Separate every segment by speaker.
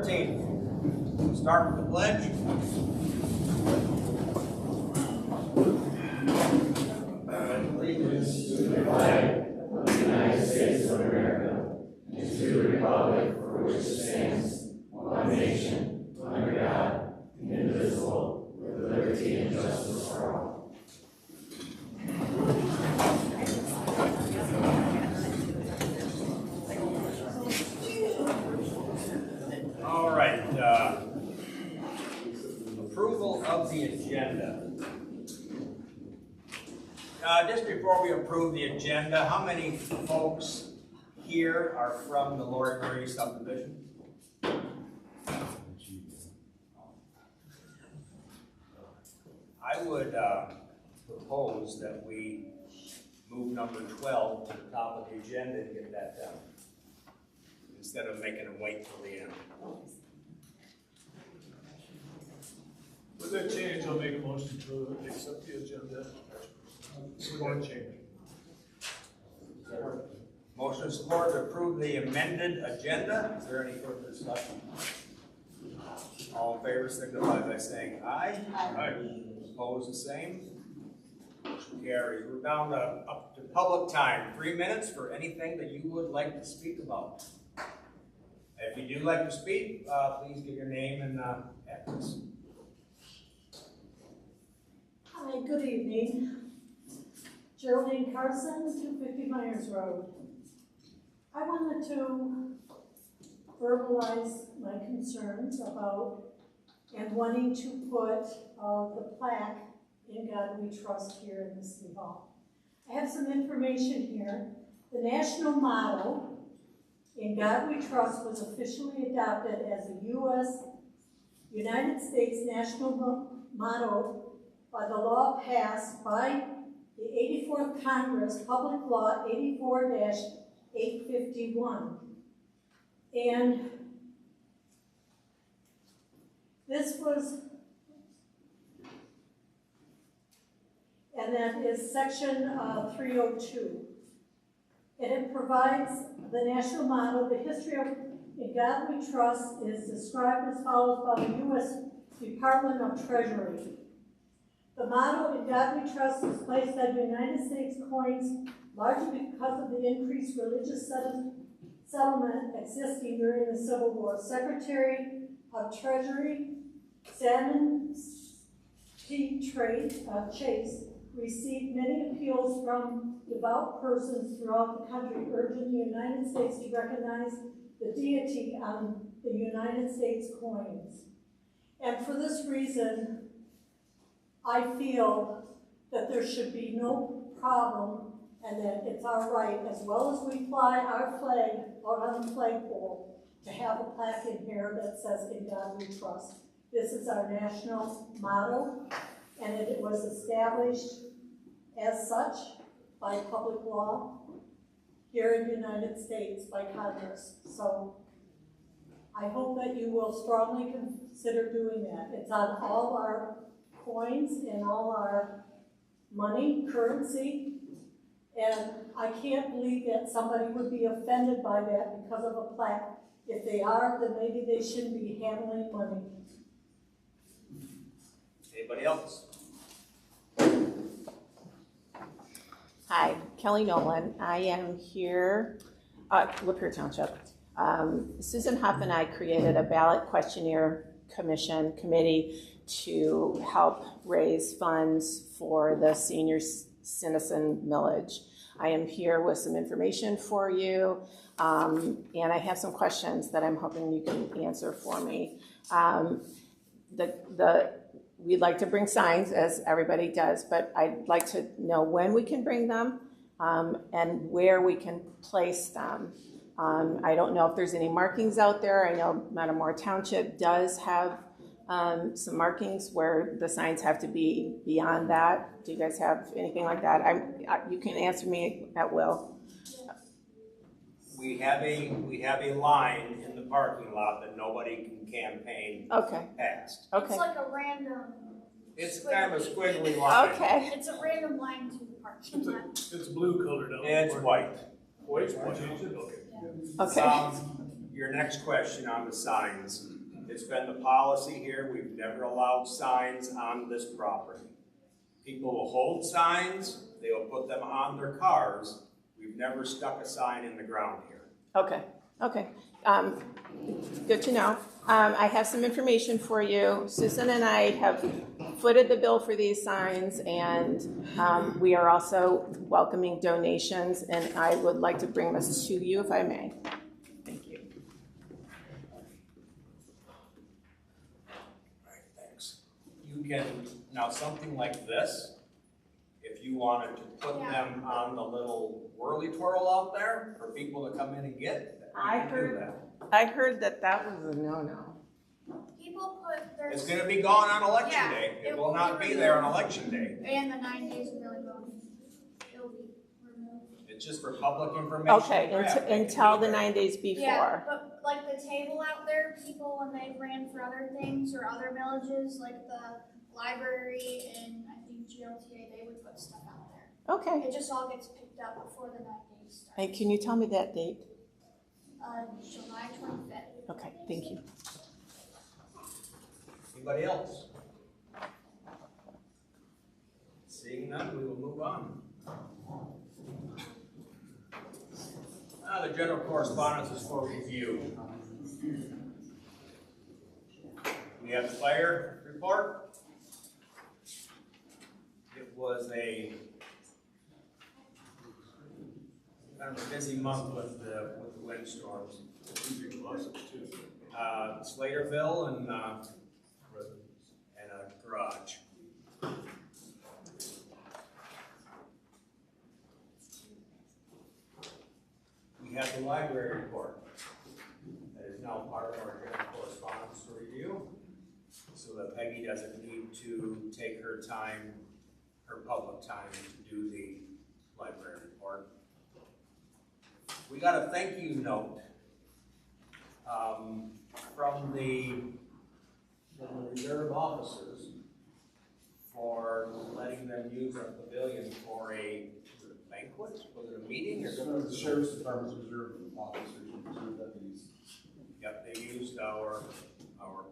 Speaker 1: 13. Start with the pledge.
Speaker 2: Allegiance to the flag of the United States of America and to the republic for which it stands, one nation, under God, indivisible, with liberty and justice for all.
Speaker 1: All right. Approval of the agenda. Just before we approve the agenda, how many folks here are from the Lord Murray subdivision? I would propose that we move number 12 to the top of the agenda and get that done, instead of making them wait till the end.
Speaker 3: With that change, I'll make a motion to accept the agenda. With that change.
Speaker 1: Motion and support to approve the amended agenda. Is there any further discussion? All in favor signify by saying aye. Aye. Opposed, the same. Motion carries. We're down to up to public time. 3 minutes for anything that you would like to speak about. If you do like to speak, please give your name and address.
Speaker 4: Hi, good evening. Geraldine Carson, 250 Myers Road. I wanted to verbalize my concerns about and wanting to put the plaque In God We Trust here in the City Hall. I have some information here. The national motto, In God We Trust, was officially adopted as a United States national motto by the law passed by the 84th Congress, Public Law 84-851. And this was, and that is section 302. And it provides the national motto. The history of In God We Trust is described as follows by the U.S. Department of Treasury. The motto, In God We Trust, is placed on United States coins largely because of the increased religious settlement existing during the Civil War. Secretary of Treasury Salmon P. Chase received many appeals from devout persons throughout the country urging the United States to recognize the deity on the United States coins. And for this reason, I feel that there should be no problem and that it's our right, as well as we fly our flag out on the flagpole, to have a plaque in here that says In God We Trust. This is our national motto, and it was established as such by public law here in the United States by Congress. So I hope that you will strongly consider doing that. It's on all our coins and all our money, currency, and I can't believe that somebody would be offended by that because of a plaque. If they are, then maybe they shouldn't be handling money.
Speaker 1: Anybody else?
Speaker 5: Hi, Kelly Nolan. I am here at Lapeer Township. Susan Huff and I created a ballot questionnaire committee to help raise funds for the senior citizen millage. I am here with some information for you, and I have some questions that I'm hoping you can answer for me. We'd like to bring signs, as everybody does, but I'd like to know when we can bring them and where we can place them. I don't know if there's any markings out there. I know Metamora Township does have some markings where the signs have to be beyond that. Do you guys have anything like that? You can answer me at will.
Speaker 1: We have a line in the parking lot that nobody can campaign past.
Speaker 5: Okay.
Speaker 6: It's like a random.
Speaker 1: It's kind of a squiggly line.
Speaker 5: Okay.
Speaker 6: It's a random line to the parking lot.
Speaker 3: It's blue colored out.
Speaker 1: It's white.
Speaker 3: White? Okay.
Speaker 5: Okay.
Speaker 1: Your next question on the signs. It's been the policy here, we've never allowed signs on this property. People will hold signs, they will put them on their cars. We've never stuck a sign in the ground here.
Speaker 5: Okay, okay. Good to know. I have some information for you. Susan and I have footed the bill for these signs, and we are also welcoming donations, and I would like to bring this to you if I may. Thank you.
Speaker 1: All right, thanks. You can, now something like this, if you wanted to put them on the little whirly twirl out there for people to come in and get, you can do that.
Speaker 5: I heard that was a no-no.
Speaker 6: People put their.
Speaker 1: It's gonna be gone on election
Speaker 6: Yeah,
Speaker 1: day. It
Speaker 6: it
Speaker 1: will
Speaker 6: will
Speaker 1: not
Speaker 6: be
Speaker 1: be there on
Speaker 6: removed.
Speaker 1: election day.
Speaker 6: And the 9 days of billing bonus. It'll be removed.
Speaker 1: It's just for public information.
Speaker 5: Okay,
Speaker 1: Crap, it can
Speaker 5: until
Speaker 1: be
Speaker 5: the
Speaker 1: there.
Speaker 5: 9 days
Speaker 6: Yeah,
Speaker 5: before.
Speaker 6: but like the table out there, people when they ran for other things or other villages, like the library and I think GLTA, they would put stuff out there.
Speaker 5: Okay.
Speaker 6: It just all gets picked up before the 9 days start.
Speaker 5: And can you tell me that date?
Speaker 6: July 25th.
Speaker 5: Okay, thank you.
Speaker 1: Anybody else? Seeing none, we will move on. The general correspondence is for review. We have the fire report. It was a kind of a busy month with the windstorms. Slaterville and a garage. We have the library report that is now part of our general correspondence for review, so that Peggy doesn't need to take her time, her public time, to do the library report. We got a thank you note from the reserve officers for letting them use our pavilion for a banquet, was it a meeting or?
Speaker 7: The Sheriff's Department's reserve officers and reserve deputies.
Speaker 1: Yep, they used our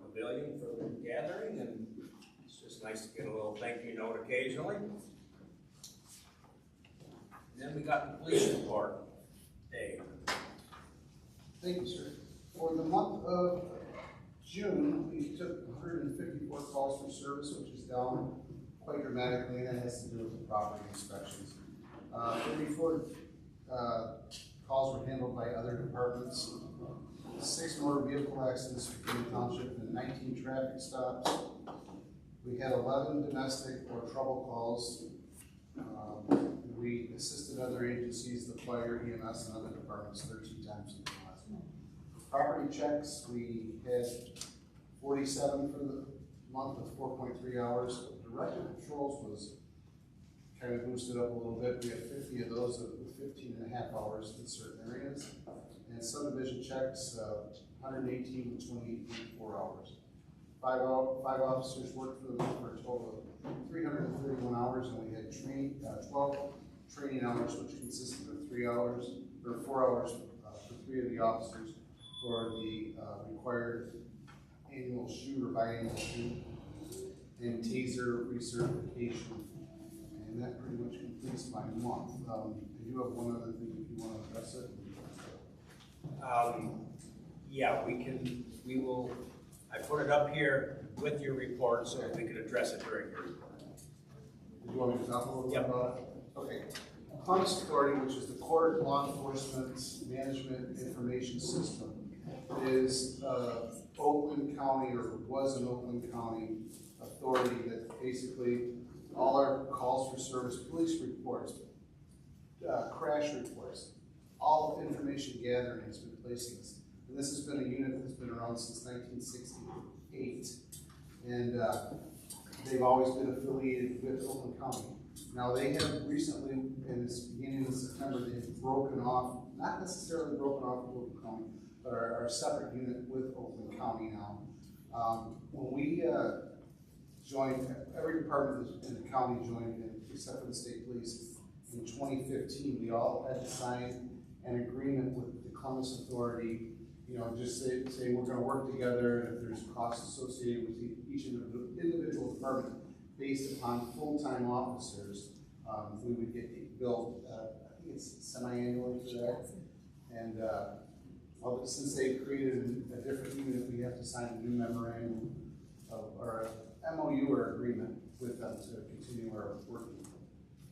Speaker 1: pavilion for the gathering, and it's just nice to get a little thank you note occasionally. And then we got the police report. Dave.
Speaker 7: Thank you, sir. For the month of June, we took 154 calls for service, which is down quite dramatically, and that has to do with the property inspections. 34 calls were handled by other departments, 6 motor vehicle accidents within the township, and 19 traffic stops. We had 11 domestic or trouble calls. We assisted other agencies, the fire, EMS, and other departments 13 times in the last month. Property checks, we had 47 for the month with 4.3 hours. Directed patrols was kind of boosted up a little bit. We had 50 of those with 15.5 hours in certain areas. And subdivision checks, 118 with 28.4 hours. Five officers worked for the month for a total of 331 hours, and we had 12 training hours, which consisted of 4 hours for 3 of the officers for the required annual shoot or biannual shoot and taser recertification. And that pretty much completes my month. I do have one other thing if you want to address it.
Speaker 1: Yeah, we will, I put it up here with your report so that we could address it during your report.
Speaker 7: Do you want me to talk a little bit
Speaker 1: Yep.
Speaker 7: about it? Okay. CLUMS Authority, which is the Court Law Enforcement Management Information System, is Oakland County, or was an Oakland County authority that basically all our calls for service, police reports, crash reports, all information gathering has been placed in this. And this has been a unit that's been around since 1968. And they've always been affiliated with Oakland County. Now they have recently, in this beginning of September, they've broken off, not necessarily broken off with Oakland County, but are a separate unit with Oakland County now. When we joined, every department in the county joined in, except for the state police, in 2015. We all had to sign an agreement with the CLUMS Authority you know, just say we're gonna work together, and if there's costs associated with each individual department based upon full-time officers, we would get billed, I think it's semi-annually for that. And, well, since they created a different unit, we have to sign a new memorandum or a MOU or agreement with them to continue our work.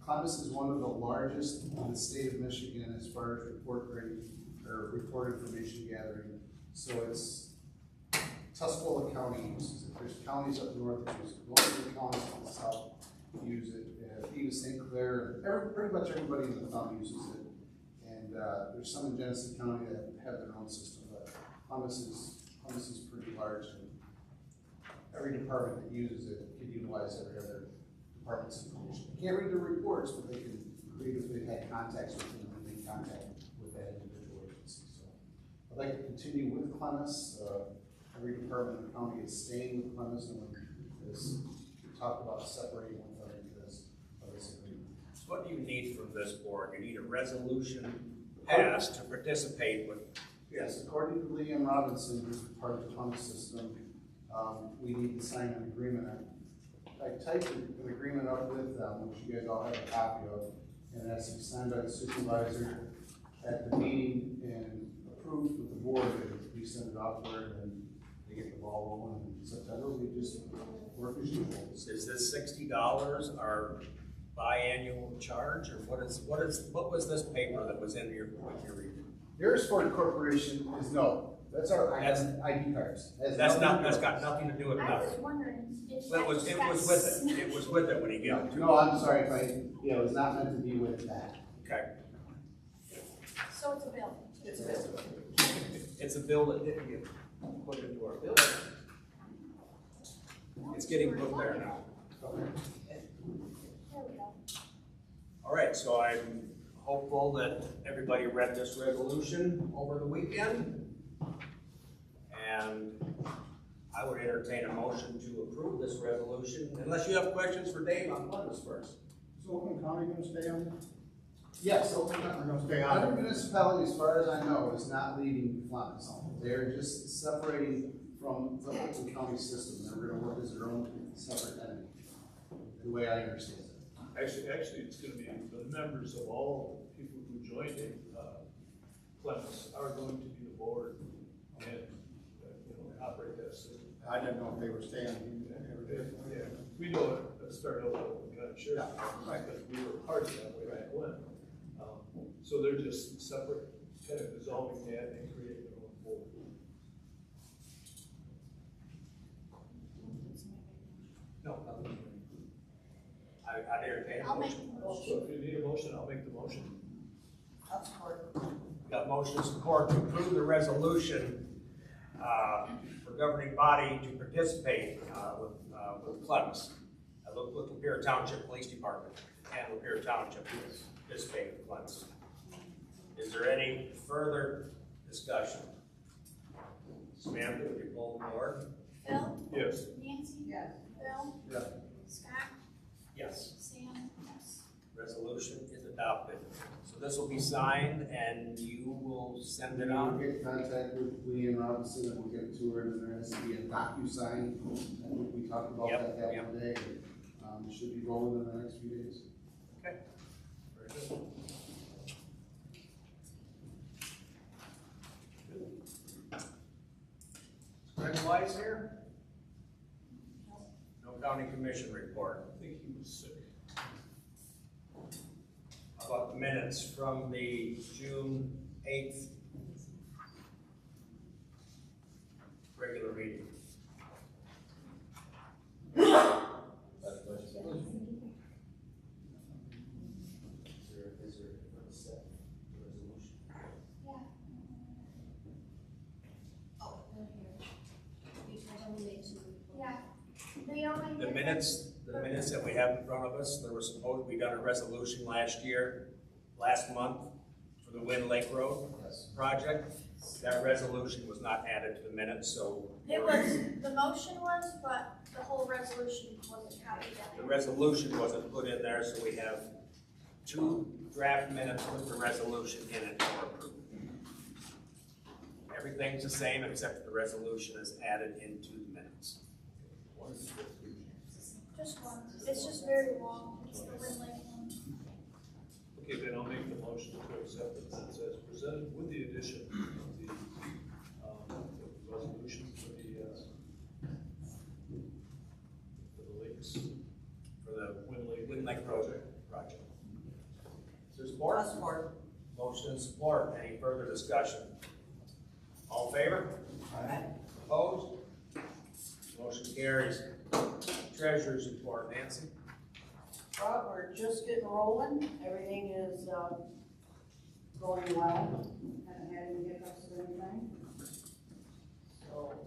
Speaker 7: Columbus is one of the largest in the state of Michigan as far as report information gathering. So it's Tuscola County uses it. There's counties up north that use it. Most of the counties in the south use it. Even St. Clair, pretty much everybody in the county uses it. And there's some in Genesee County that have their own system, but Columbus is pretty large, and every department that uses it can utilize every other department's information. They can't read the reports, but they can read if they've had contacts with them and make contact with that individual agency. So I'd like to continue with Columbus. Every department in the county is staying with Columbus, and we talked about separating with them because of this agreement.
Speaker 1: So what do you need from this board? You need a resolution passed to participate with.
Speaker 7: Yes, according to Liam Robinson, who's part of the Columbus system, we need to sign an agreement. I typed an agreement up with them, which you guys all have a copy of, and it has to be signed by the supervisor at the meeting and approved with the board, and we send it off there, and they get the ball rolling in September. We just work as usual.
Speaker 1: Is this $60 our biannual charge, or what was this paper that was in your reading?
Speaker 7: Your sport corporation is no. That's our ID cards.
Speaker 1: That's got nothing to do with
Speaker 6: I
Speaker 1: nothing.
Speaker 6: was wondering if
Speaker 1: Well, it was with it. It was with it when he gave it to
Speaker 7: No, I'm sorry if it was not meant to be with that.
Speaker 1: Okay.
Speaker 6: So it's a bill.
Speaker 1: It's a bill. It's a bill that didn't get put into our bill. It's getting put there now.
Speaker 6: There we go.
Speaker 1: All right, so I'm hopeful that everybody read this resolution over the weekend. And I would entertain a motion to approve this resolution, unless you have questions for Dave on Columbus first.
Speaker 7: Is Oakland County going to stay on?
Speaker 8: Yes, Oakland County, we're gonna stay on
Speaker 7: Other
Speaker 8: it.
Speaker 7: municipality, as far as I know, is not leaving Columbus. They're just separating from the Oakland County system. They're going to work as their own separate entity, the way I understand it.
Speaker 3: Actually, it's gonna be the members of all people who joined it, Clemens, are going to be the board and, operate that system.
Speaker 8: I didn't know if they were staying.
Speaker 3: Yeah, we know it started out with the county sheriff, because we were part of that way back when. So they're just separate, kind of dissolving that and creating their own board.
Speaker 1: No, nothing. I'd entertain a
Speaker 6: I'll make
Speaker 1: motion.
Speaker 6: the motion.
Speaker 3: So if you need a motion, I'll make the motion.
Speaker 1: Got motion and support to approve the resolution for governing body to participate with Clemens, with Lapeer Township Police Department and Lapeer Township to participate with Clemens. Is there any further discussion? Samantha, would you poll the board?
Speaker 6: Phil?
Speaker 3: Yes.
Speaker 6: Nancy?
Speaker 4: Yes.
Speaker 6: Bill?
Speaker 7: Yes.
Speaker 6: Scott?
Speaker 1: Yes.
Speaker 6: Sam? Yes.
Speaker 1: Resolution is adopted. So this will be signed and you will send it
Speaker 7: I'll
Speaker 1: on?
Speaker 7: get in contact with Liam Robinson, and we'll get it to her, and there has to be a DocuSign. I think we talked about
Speaker 1: Yep,
Speaker 7: that
Speaker 1: yep.
Speaker 7: one day. It should be rolling in the next few days.
Speaker 1: Okay. Very good. Greg Wise here? No county commission report.
Speaker 3: I think he was sick.
Speaker 1: How about the minutes from the June 8th regular meeting?
Speaker 6: Yeah. They only
Speaker 1: The
Speaker 6: did
Speaker 1: minutes that we have in front of us, there was supposed to be done a resolution last month, for the Wind Lake Road project. That resolution was not added to the minutes, so.
Speaker 6: It was, the motion was, but the whole resolution wasn't copied
Speaker 1: The
Speaker 6: in.
Speaker 1: resolution wasn't put in there, so we have 2 draft minutes with the resolution in it for approval. Everything's the same except the resolution is added into the minutes.
Speaker 6: Just one. It's just very long. It's the Wind Lake one.
Speaker 3: Okay, then I'll make the motion to accept the minutes as presented with the addition of the resolution for the lakes,
Speaker 1: For the
Speaker 3: Wind Lake project.
Speaker 1: Is there support? Motion and support. Any further discussion? All in favor? Opposed? Motion carries. Treasurer's report, Nancy.
Speaker 9: Well, we're just getting rolling, everything is, going well, haven't had any hiccups or anything. So,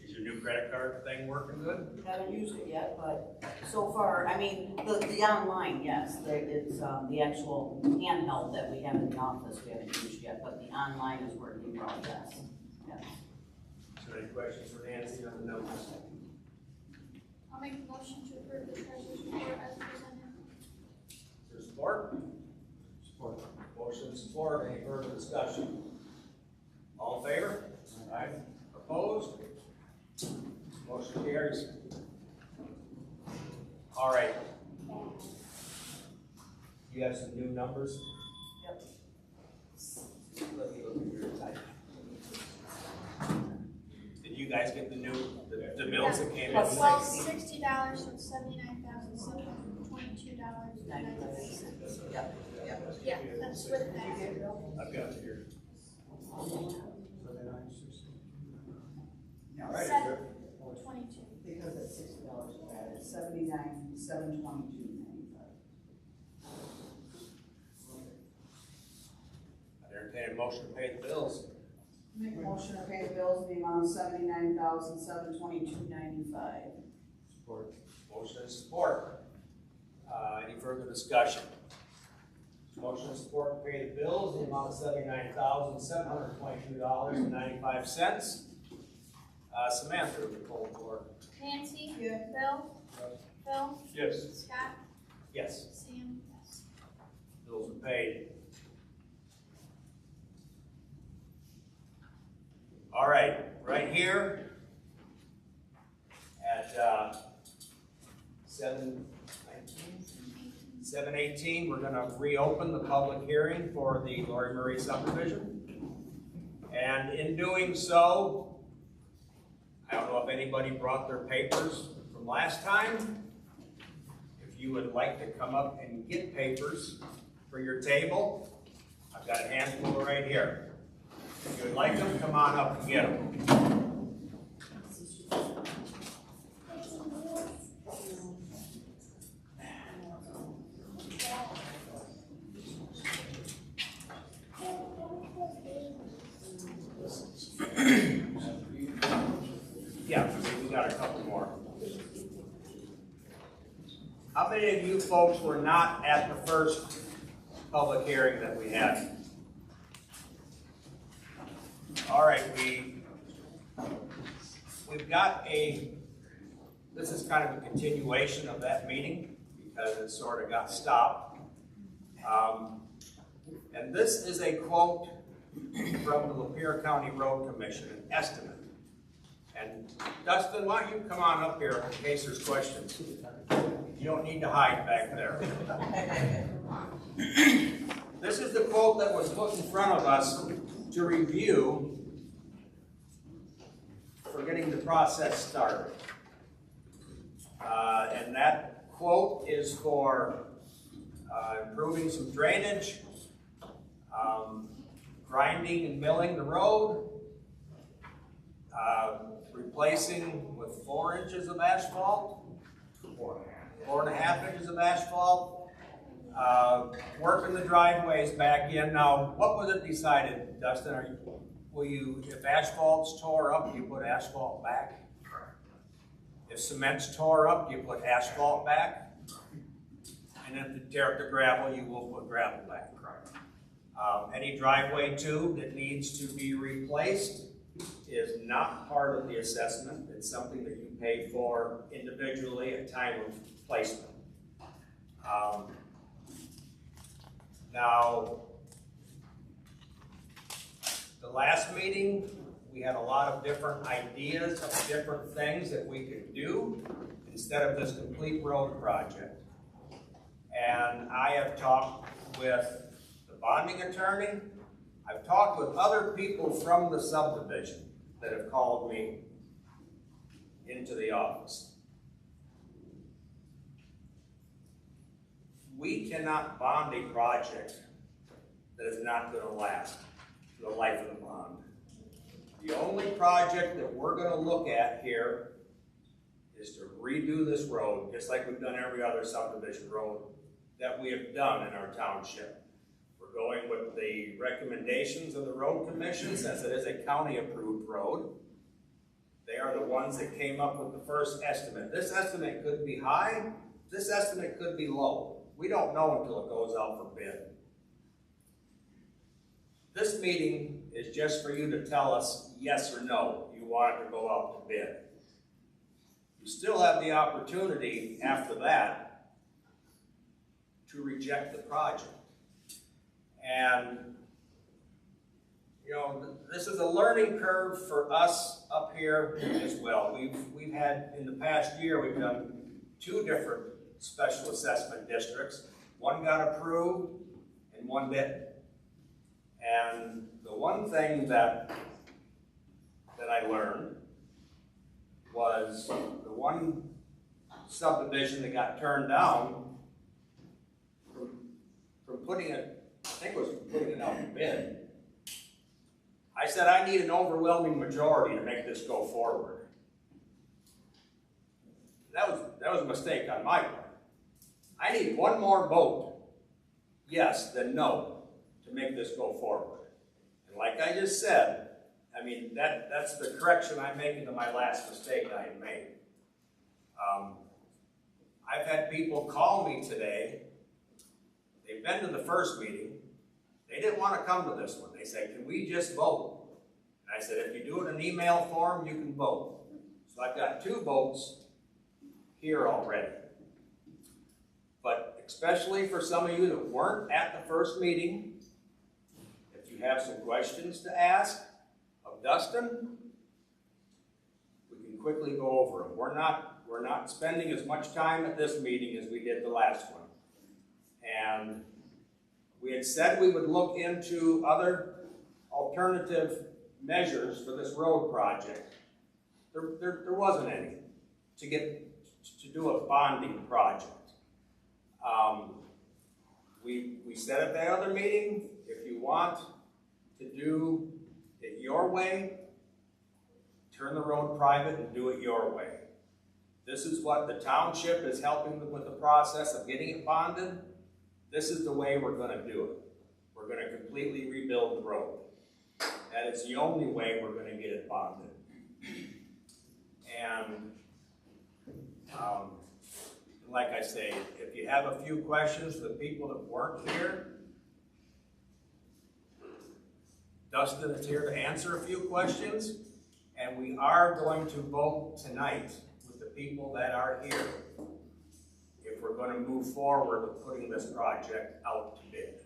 Speaker 1: Is your new credit card thing working good?
Speaker 9: haven't used it yet, but so far, I mean, the online, yes, it's, the actual handheld that we have in the office, we haven't used yet, but the online is working well, yes, yes.
Speaker 1: Is there any questions for Nancy on the numbers?
Speaker 6: I'll make the motion to approve the treasurer's report as presented.
Speaker 1: Is there support?
Speaker 8: Support.
Speaker 1: Motion and support. Any further discussion? All in favor? Aye. Opposed? Motion carries. All right. You have some new numbers?
Speaker 9: Yep.
Speaker 1: Let me look at your type. Did you guys get the bills that came in?
Speaker 6: Well, $60 for $79,722.95.
Speaker 9: Yep, yep.
Speaker 6: Yeah, that's with that.
Speaker 1: I've got it here. All right. is
Speaker 6: Seven.
Speaker 1: there-
Speaker 6: 22.
Speaker 9: Because it's $60 bad, it's $79,722.95.
Speaker 1: I entertain a motion to pay the bills.
Speaker 9: Make a motion to pay the bills in the amount of $79,722.95.
Speaker 8: Support.
Speaker 1: Motion and support. Any further discussion? Motion and support to pay the bills in the amount of $79,722.95. Samantha, would you call the board?
Speaker 6: Nancy?
Speaker 9: Yeah.
Speaker 6: Bill? Phil?
Speaker 3: Yes.
Speaker 6: Scott?
Speaker 1: Yes,
Speaker 6: Sam? Yes.
Speaker 1: bills are paid. All right, right here at 7:18, we're gonna reopen the public hearing for the Lori Murray subdivision. And in doing so, I don't know if anybody brought their papers from last time. If you would like to come up and get papers for your table, I've got a handful right here. If you would like them, come on up and get them. Yeah, we got a couple more. How many of you folks were not at the first public hearing that we had? All right, we've got this is kind of a continuation of that meeting because it sort of got stopped. And this is a quote from the Lapeer County Road Commission, an estimate. And Dustin, why don't you come on up here in case there's questions? You don't need to hide back there. This is the quote that was put in front of us to review for getting the process started. And that quote is for improving some drainage, grinding and milling the road, replacing with 4 inches of asphalt, 4.5 inches of asphalt, working the driveways back in. Now, what was it decided, Dustin? If asphalt's tore up, you put asphalt back? If cement's tore up, you put asphalt back? And if you tear up the gravel, you will put gravel back. Any driveway tube that needs to be replaced is not part of the assessment. It's something that you pay for individually at time of placement. Now, the last meeting, we had a lot of different ideas of different things that we could do instead of this complete road project. And I have talked with the bonding attorney. I've talked with other people from the subdivision that have called me into the office. We cannot bond a project that is not going to last for the life of the bond. The only project that we're going to look at here is to redo this road, just like we've done every other subdivision road that we have done in our township. We're going with the recommendations of the road commission, since it is a county-approved road. They are the ones that came up with the first estimate. This estimate could be high, this estimate could be low. We don't know until it goes out for bid. This meeting is just for you to tell us yes or no, you want it to go out to bid. You still have the opportunity after that to reject the project. And, you know, this is a learning curve for us up here as well. We've had, in the past year, we've done 2 different special assessment districts. One got approved and one didn't. And the one thing that I learned was the one subdivision that got turned down from putting it, I think it was from putting it out to bid. I said, I need an overwhelming majority to make this go forward. That was a mistake on my part. I need one more vote, yes, than no, to make this go forward. And like I just said, I mean, that's the correction I'm making to my last mistake I had made. I've had people call me today. They've been to the first meeting. They didn't want to come to this one. They said, can we just vote? And I said, if you do it in email form, you can vote. So I've got 2 votes here already. But especially for some of you that weren't at the first meeting, if you have some questions to ask of Dustin, we can quickly go over them. We're not spending as much time at this meeting as we did the last one. And we had said we would look into other alternative measures for this road project. There wasn't any to do a bonding project. We said at that other meeting, if you want to do it your way, turn the road private and do it your way. This is what the township is helping them with the process of getting it bonded. This is the way we're going to do it. We're going to completely rebuild the road. That is the only way we're going to get it bonded. And like I say, if you have a few questions for the people that weren't here, Dustin is here to answer a few questions, and we are going to vote tonight with the people that are here if we're going to move forward with putting this project out to bid.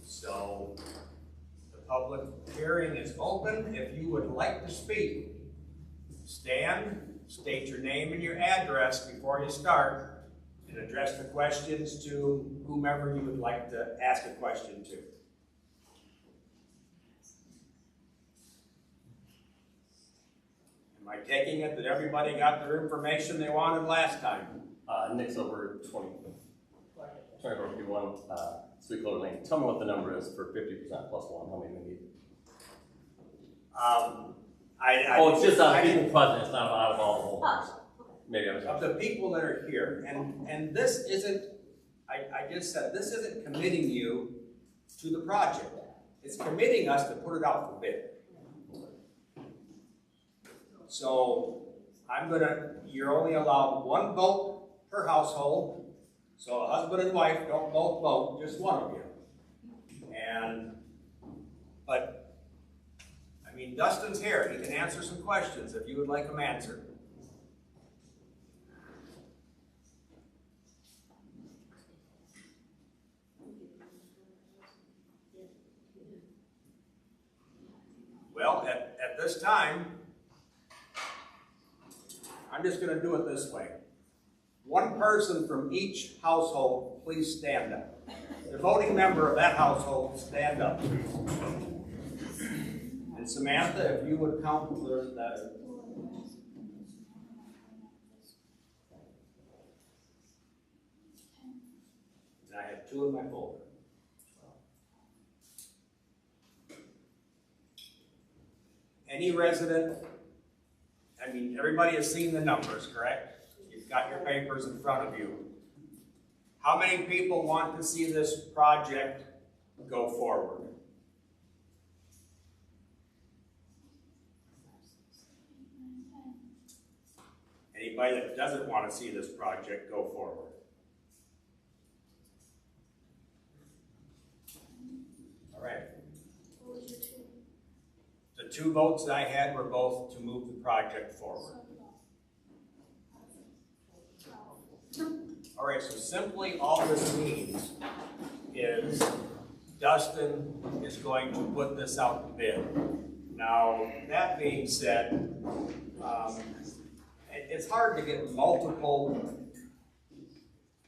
Speaker 1: So the public hearing is open. If you would like to speak, stand, state your name and your address before you start, and address the questions to whomever you would like to ask a question to. Am I taking it that everybody got their information they wanted last time?
Speaker 2: Nick's over 2451, Sweet Clover Lane. Tell me what the number is for 50% plus 1. How many do we need? It's just out of people present. It's not out of all the holders. Maybe I was
Speaker 1: of the people that are here, and this isn't. I just said this isn't committing you to the project. It's committing us to put it out for bid. So you're only allowed 1 vote per household. So a husband and wife don't both vote, just one of you. But I mean, Dustin's here. He can answer some questions if you would like them answered. this time, I'm just gonna do it this way. One person from each household, please stand up. The voting member of that household, stand up, please. And Samantha, if you would count the and I have 2 in my folder. Any resident, I mean, everybody has seen the numbers, correct? You've got your papers in front of you. How many people want to see this project go forward? Anybody that doesn't want to see this project go forward? All right.
Speaker 6: What was your 2?
Speaker 1: The 2 votes that I had were both to move the project forward. All right, so simply all this means is Dustin is going to put this out to bid. Now, that being said, it's hard to get multiple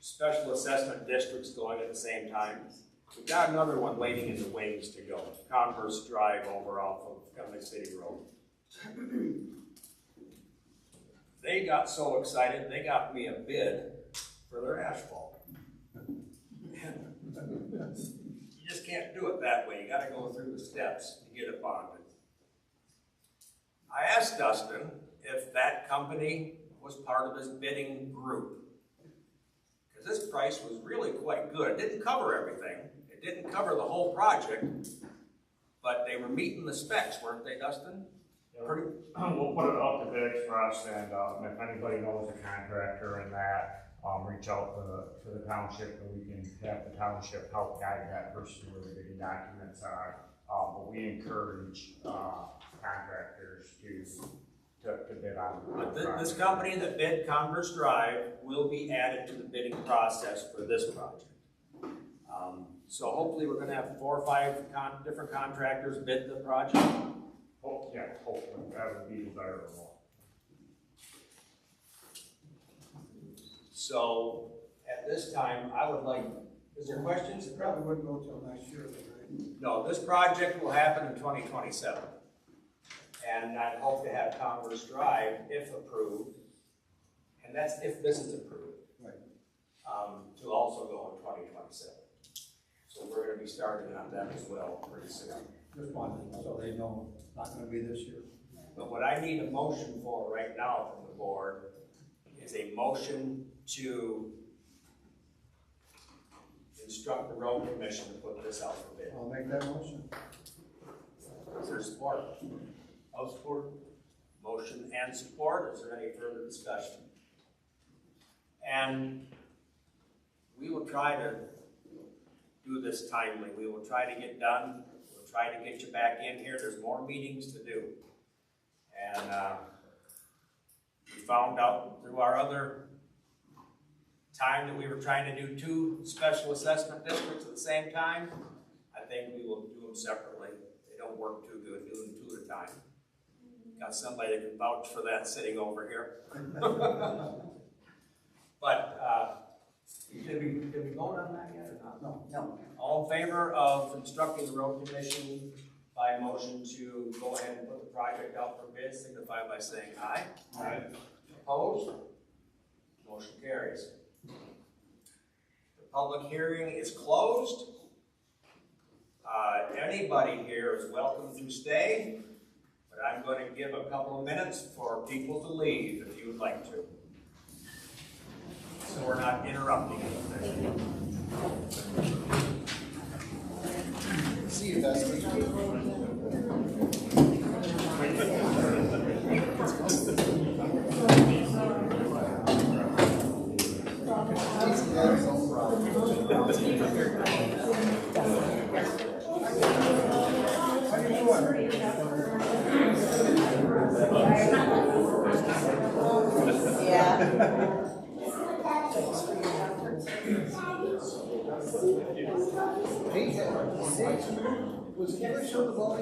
Speaker 1: special assessment districts going at the same time. We've got another one waiting in the wings to go, Converse Drive over off of Family City Road. They got so excited, they got me a bid for their asphalt. You just can't do it that way. You gotta go through the steps to get it bonded. I asked Dustin if that company was part of his bidding group, because this price was really quite good. It didn't cover everything. It didn't cover the whole project, but they were meeting the specs, weren't they, Dustin? Pretty.
Speaker 10: We'll put it up to bids for us, and if anybody knows a contractor in that, reach out to the township, and we can have the township help guide that person where the bidding documents are. But we encourage contractors to bid on.
Speaker 1: But this company that bid Converse Drive will be added to the bidding process for this project. So hopefully we're going to have 4 or 5 different contractors bid the project.
Speaker 10: Yeah, hopefully that would be desirable.
Speaker 1: So at this time, I would like, is there questions?
Speaker 8: It probably wouldn't go till next year, right?
Speaker 1: No, this project will happen in 2027. And I hope to have Converse Drive, if approved, and that's if this is approved,
Speaker 8: Right.
Speaker 1: to also go in 2027. So we're going to be starting on that as well pretty soon.
Speaker 8: Just wanted, so they know it's not gonna be this year.
Speaker 1: But what I need a motion for right now from the board is a motion to instruct the road commission to put this out for bid.
Speaker 8: I'll make that motion.
Speaker 1: Is there support?
Speaker 3: I'll support.
Speaker 1: Motion and support. Is there any further discussion? And we will try to do this timely. We will try to get done. We'll try to get you back in here. There's more meetings to do. And we found out through our other time that we were trying to do 2 special assessment districts at the same time. I think we will do them separately. They don't work too good doing 2 at a time. Got somebody that can vouch for that sitting over here. But did we vote on that yet or not?
Speaker 9: No.
Speaker 1: All in favor of instructing the road commission by motion to go ahead and put the project out for bid, signify by saying aye.
Speaker 3: Aye.
Speaker 1: Opposed? Motion carries. The public hearing is closed. Anybody here is welcome to stay, but I'm going to give a couple of minutes for people to leave if you would like to. So we're not interrupting anything.
Speaker 7: See you, Dusty.
Speaker 8: Was he ever show the ball?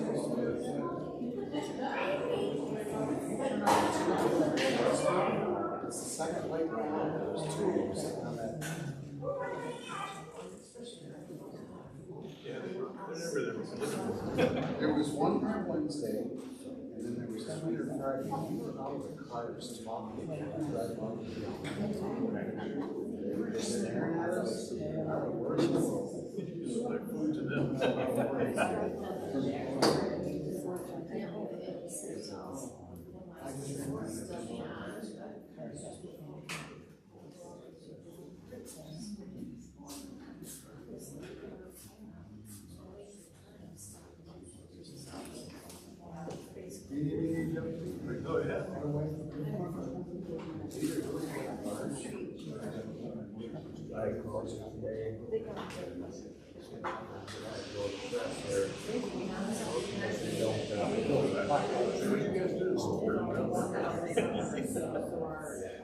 Speaker 7: It's the second lake round, there's two of them sitting on that.
Speaker 3: Yeah, whenever there was.
Speaker 7: There was one on Wednesday, and then there was two on Friday, and we were out of the cars talking. They were just staring at us, out of work.
Speaker 3: It's like food to them. Oh, yeah.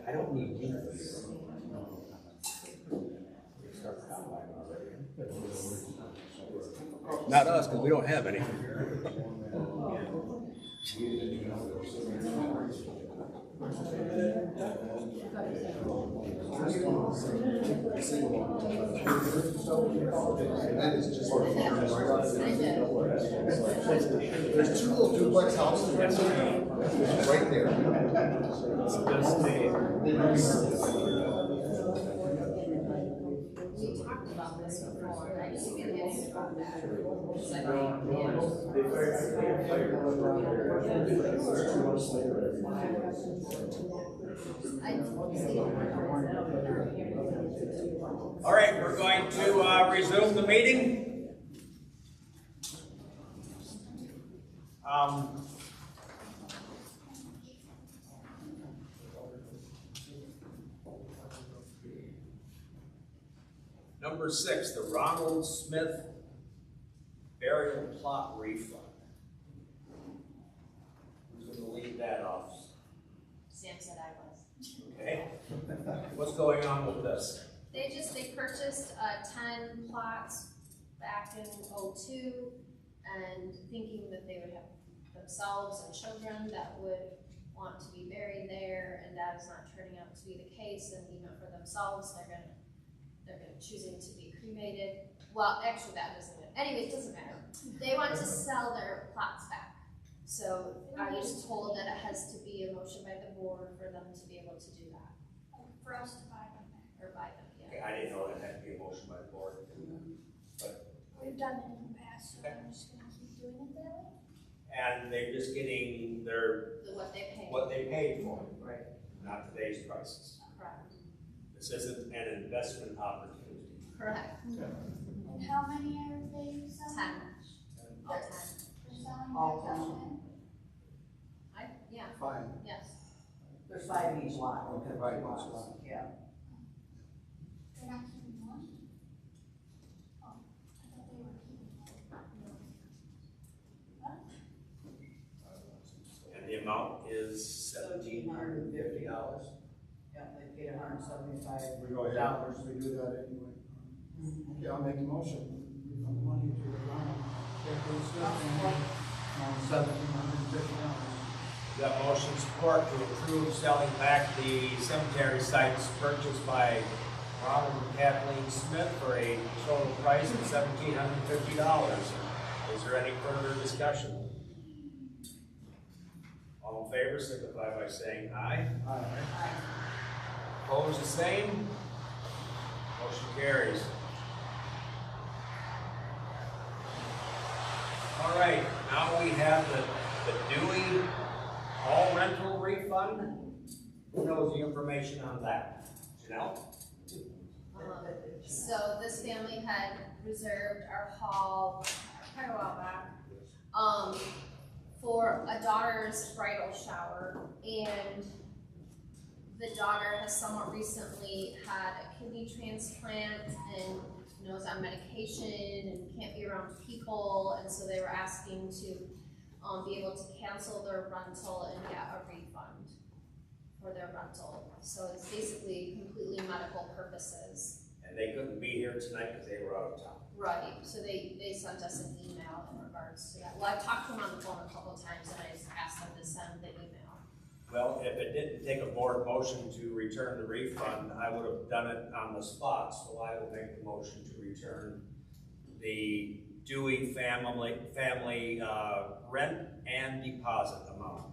Speaker 8: I don't need you. Not us, because we don't have any.
Speaker 7: And that is just. There's two little duplex houses right there.
Speaker 3: It's the best day.
Speaker 2: We talked about this before, and I just get it about that. It's like,
Speaker 1: All right, we're going to resume the meeting. Number 6, the Ronald Smith burial plot refund. Who's going to lead that off?
Speaker 2: Sam said I was.
Speaker 1: Okay. What's going on with this?
Speaker 6: They purchased 10 plots back in '02 and thinking that they would have themselves and children that would want to be buried there, and that is not turning out to be the case. And even for themselves, they're gonna choosing to be cremated. Well, actually, that doesn't. Anyway, it doesn't matter. They want to sell their plots back. So I was told that it has to be a motion by the board for them to be able to do that. For us to buy them back. Or buy them, yeah.
Speaker 1: Okay, I didn't know that had to be a motion by the board.
Speaker 6: We've done it in the past, so I'm just gonna keep doing it that way.
Speaker 1: And they're just getting their,
Speaker 6: What they pay.
Speaker 1: what they paid for, right? Not today's prices.
Speaker 6: Correct.
Speaker 1: This isn't an investment opportunity.
Speaker 6: Correct.
Speaker 2: and how many are they selling?
Speaker 6: 10. All 10.
Speaker 2: They're selling
Speaker 9: All
Speaker 2: their
Speaker 9: 10.
Speaker 2: cash
Speaker 6: Yeah,
Speaker 7: Fine.
Speaker 6: yes.
Speaker 9: There's 5 in each lot.
Speaker 7: Okay, right, each lot.
Speaker 9: Yeah.
Speaker 2: They're not keeping one? Oh, I thought they were keeping one.
Speaker 1: And the amount is $1,750.
Speaker 9: Yeah, they paid $175.
Speaker 8: We go ahead, we do that anyway. Okay, I'll make the motion. Refund the money to the Ronald. $1,750.
Speaker 1: Got motion support to approve selling back the cemetery sites purchased by Ronald and Kathleen Smith for a total price of $1,750. Is there any further discussion? All in favor, signify by saying aye.
Speaker 8: Aye.
Speaker 1: Opposed, the same. Motion carries. All right, now we have the Dewey all rental refund. Who knows the information on that? Janelle?
Speaker 6: So this family had reserved our hall quite a while back for a daughter's bridal shower, and the daughter has somewhat recently had a kidney transplant and is on medication and can't be around people, and so they were asking to be able to cancel their rental and get a refund for their rental. So it's basically completely medical purposes.
Speaker 1: And they couldn't be here here tonight because they were out of town.
Speaker 6: Right, so they sent us an email in regards to that. Well, I've talked to them on the phone a couple times and I just asked them to send the email.
Speaker 1: Well, if it didn't take a board motion to return the refund, I would have done it on the spot, so I will make the motion to return the Dewey family rent and deposit amount.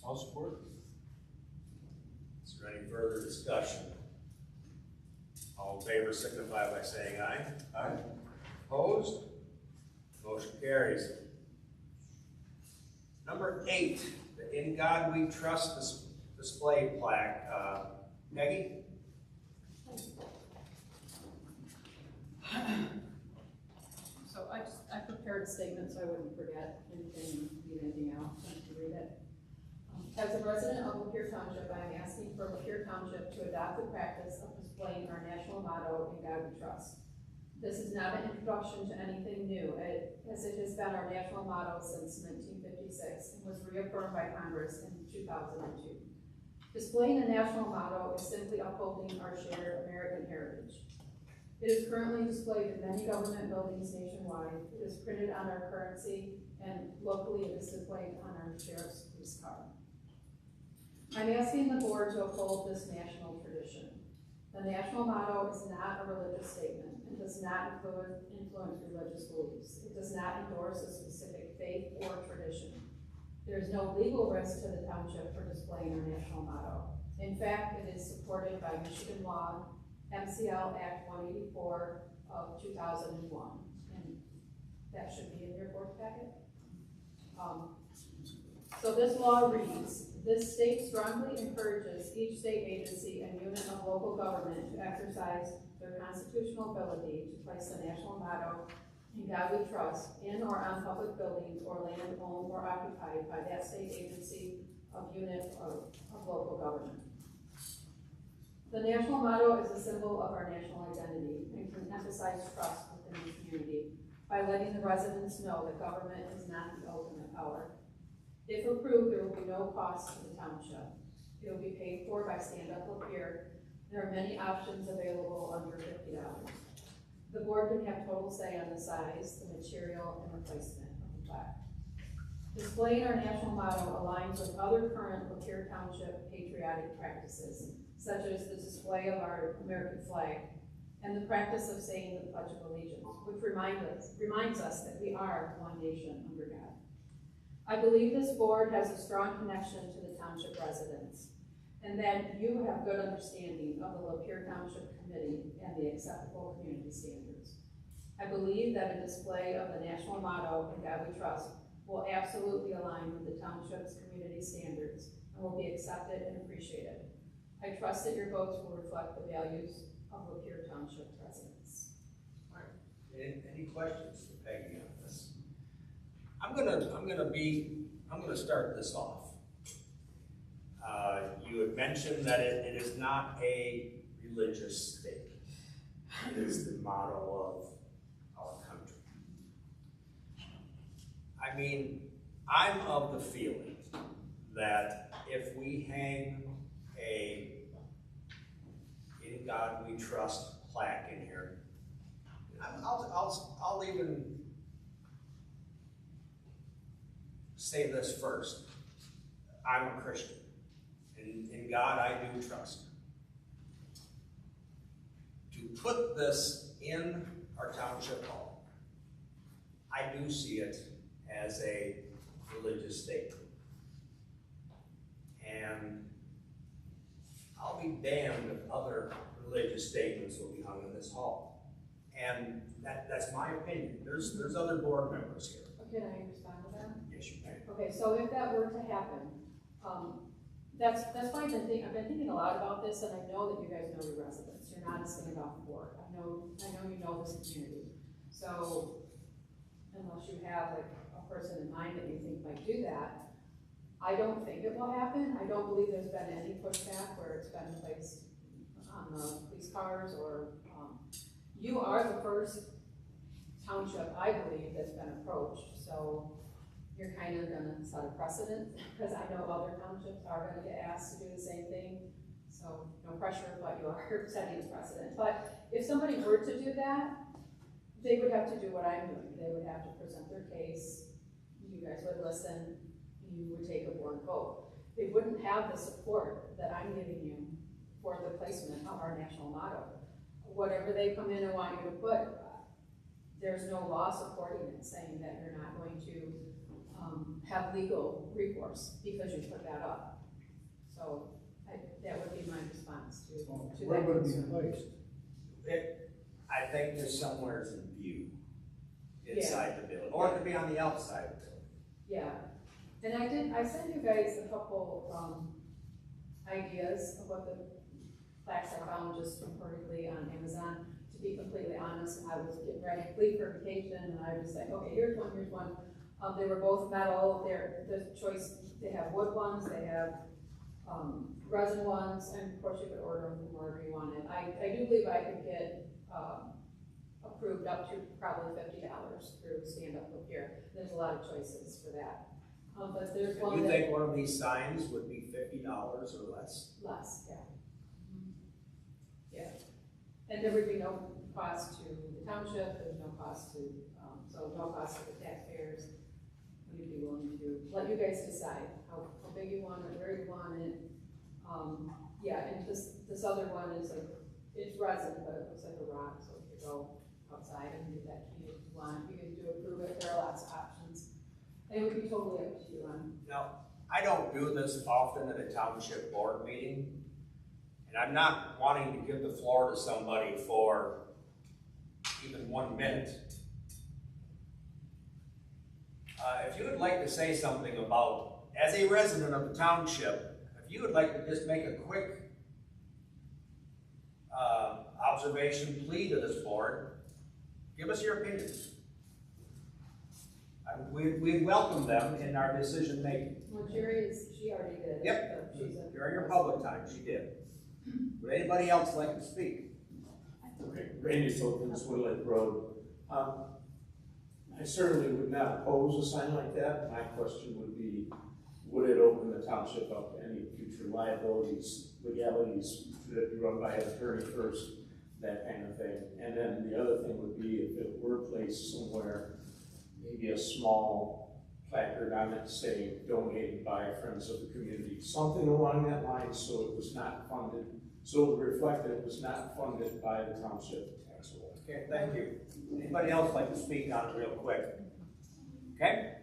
Speaker 3: I'll support.
Speaker 1: Is there any further discussion? All in favor signify by saying aye. Aye. Opposed? Motion carries. Number 8, the In God We Trust display plaque. Peggy?
Speaker 11: So I prepared a statement so I wouldn't forget anything, need anything else, I can read it. As a resident of Lapeer Township, I am asking for Lapeer Township to adopt the practice of displaying our national motto, In God We Trust. This is not an introduction to anything new, as it has been our national motto since 1956 and was reaffirmed by Congress in 2002. Displaying the national motto is simply upholding our shared American heritage. It is currently displayed in many government buildings nationwide. It is printed on our currency, and locally it is displayed on our sheriff's police car. I'm asking the board to uphold this national tradition. The national motto is not a religious statement and does not influence religious beliefs. It does not endorse a specific faith or tradition. There is no legal risk to the township for displaying our national motto. In fact, it is supported by Michigan law, MCL Act 184 of 2001, and that should be in your board packet. So this law reads, this state strongly encourages each state agency and unit of local government to exercise their constitutional ability to place the national motto, In God We Trust, in or on public buildings or land owned or occupied by that state agency of unit of local government. The national motto is a symbol of our national identity and can emphasize trust within the community by letting the residents know that government is not the ultimate power. If approved, there will be no cost to the township. It will be paid for by Stand Up Lapeer. There are many options available under $50. The board can have total say on the size, the material, and replacement of the plaque. Displaying our national motto aligns with other current Lapeer Township patriotic practices, such as the display of our American flag and the practice of saying the Pledge of Allegiance, which reminds us that we are one nation under God. I believe this board has a strong connection to the township residents, and that you have good understanding of the Lapeer Township Committee and the acceptable community standards. I believe that a display of the national motto, In God We Trust, will absolutely align with the township's community standards and will be accepted and appreciated. I trust that your votes will reflect the values of Lapeer Township residents.
Speaker 1: All right. Any questions for Peggy on this? I'm gonna start this off. You had mentioned that it is not a religious statement. It is the motto of our country. I mean, I'm of the feeling that if we hang a In God We Trust plaque in here, I'll even say this first. I'm a Christian. In God I do trust. To put this in our township hall, I do see it as a religious statement. And I'll be damned if other religious statements will be hung in this hall. And that's my opinion. There's other board members here.
Speaker 11: Can I respond to that?
Speaker 1: Yes, you may.
Speaker 11: Okay, so if that were to happen, that's why I've been thinking a lot about this, and I know that you guys know your residents. You're not a standoff board. I know you know this community. So unless you have like a person in mind that you think might do that, I don't think it will happen. I don't believe there's been any pushback where it's been placed on the police cars or, you are the first township, I believe, that's been approached. So you're kind of gonna set a precedent, because I know other townships are gonna get asked to do the same thing. So no pressure, but you are setting a precedent. But if somebody were to do that, they would have to do what I'm doing. They would have to present their case, you guys would listen, you would take a board vote. They wouldn't have the support that I'm giving you for the placement of our national motto. Whatever they come in and want you to put, there's no law supporting it, saying that you're not going to have legal recourse because you put that up. So that would be my response to
Speaker 8: Where
Speaker 11: that
Speaker 8: would it be
Speaker 11: concern.
Speaker 8: placed?
Speaker 1: I think there's somewheres in view inside the building, or it could be on the outside of the building.
Speaker 11: Yeah, and I sent you guys a couple, ideas of what the plaques I found just reportedly on Amazon. To be completely honest, I was getting ready to leave for vacation, and I was like, okay, here's one, here's one. They were both metal, they're the choice, they have wood ones, they have, resin ones, and of course you could order them from wherever you wanted. I do believe I could get, approved up to probably $50 through Stand Up Lapeer. There's a lot of choices for that. But there's one
Speaker 1: You
Speaker 11: that.
Speaker 1: think one of these signs would be $50 or less?
Speaker 11: Less, yeah. Yeah. And there would be no cost to the township, there's no cost to, so no cost to the taxpayers. We'd be willing to let you guys decide how big you want it, where you want it. Yeah, and this other one is like, it's resin, but it looks like a rock, so if you go outside and get that key if you want, you can do approve it, there are lots of options. It would be totally up to you on.
Speaker 1: Now, I don't do this often at a township board meeting, and I'm not wanting to give the floor to somebody for even 1 minute. If you would like to say something about, as a resident of the township, if you would like to just make a quick observation, plea to this board, give us your opinion. We welcome them in our decision making.
Speaker 11: Well, she already did.
Speaker 1: Yep,
Speaker 11: So she's
Speaker 1: during your public time, she did. Would anybody else like to speak?
Speaker 12: Okay, Randy Tokens, Woodland Road. I certainly would not oppose a sign like that. My question would be, would it open the township up to any future liabilities, legalities? Should it be run by an attorney first, that kind of thing? And then the other thing would be if it were placed somewhere, maybe a small placard on it saying donated by Friends of the Community, something along that line, so it was not funded, so it would reflect that it was not funded by the township tax roll.
Speaker 1: Okay, thank you. Anybody else like to speak on it real quick? Okay?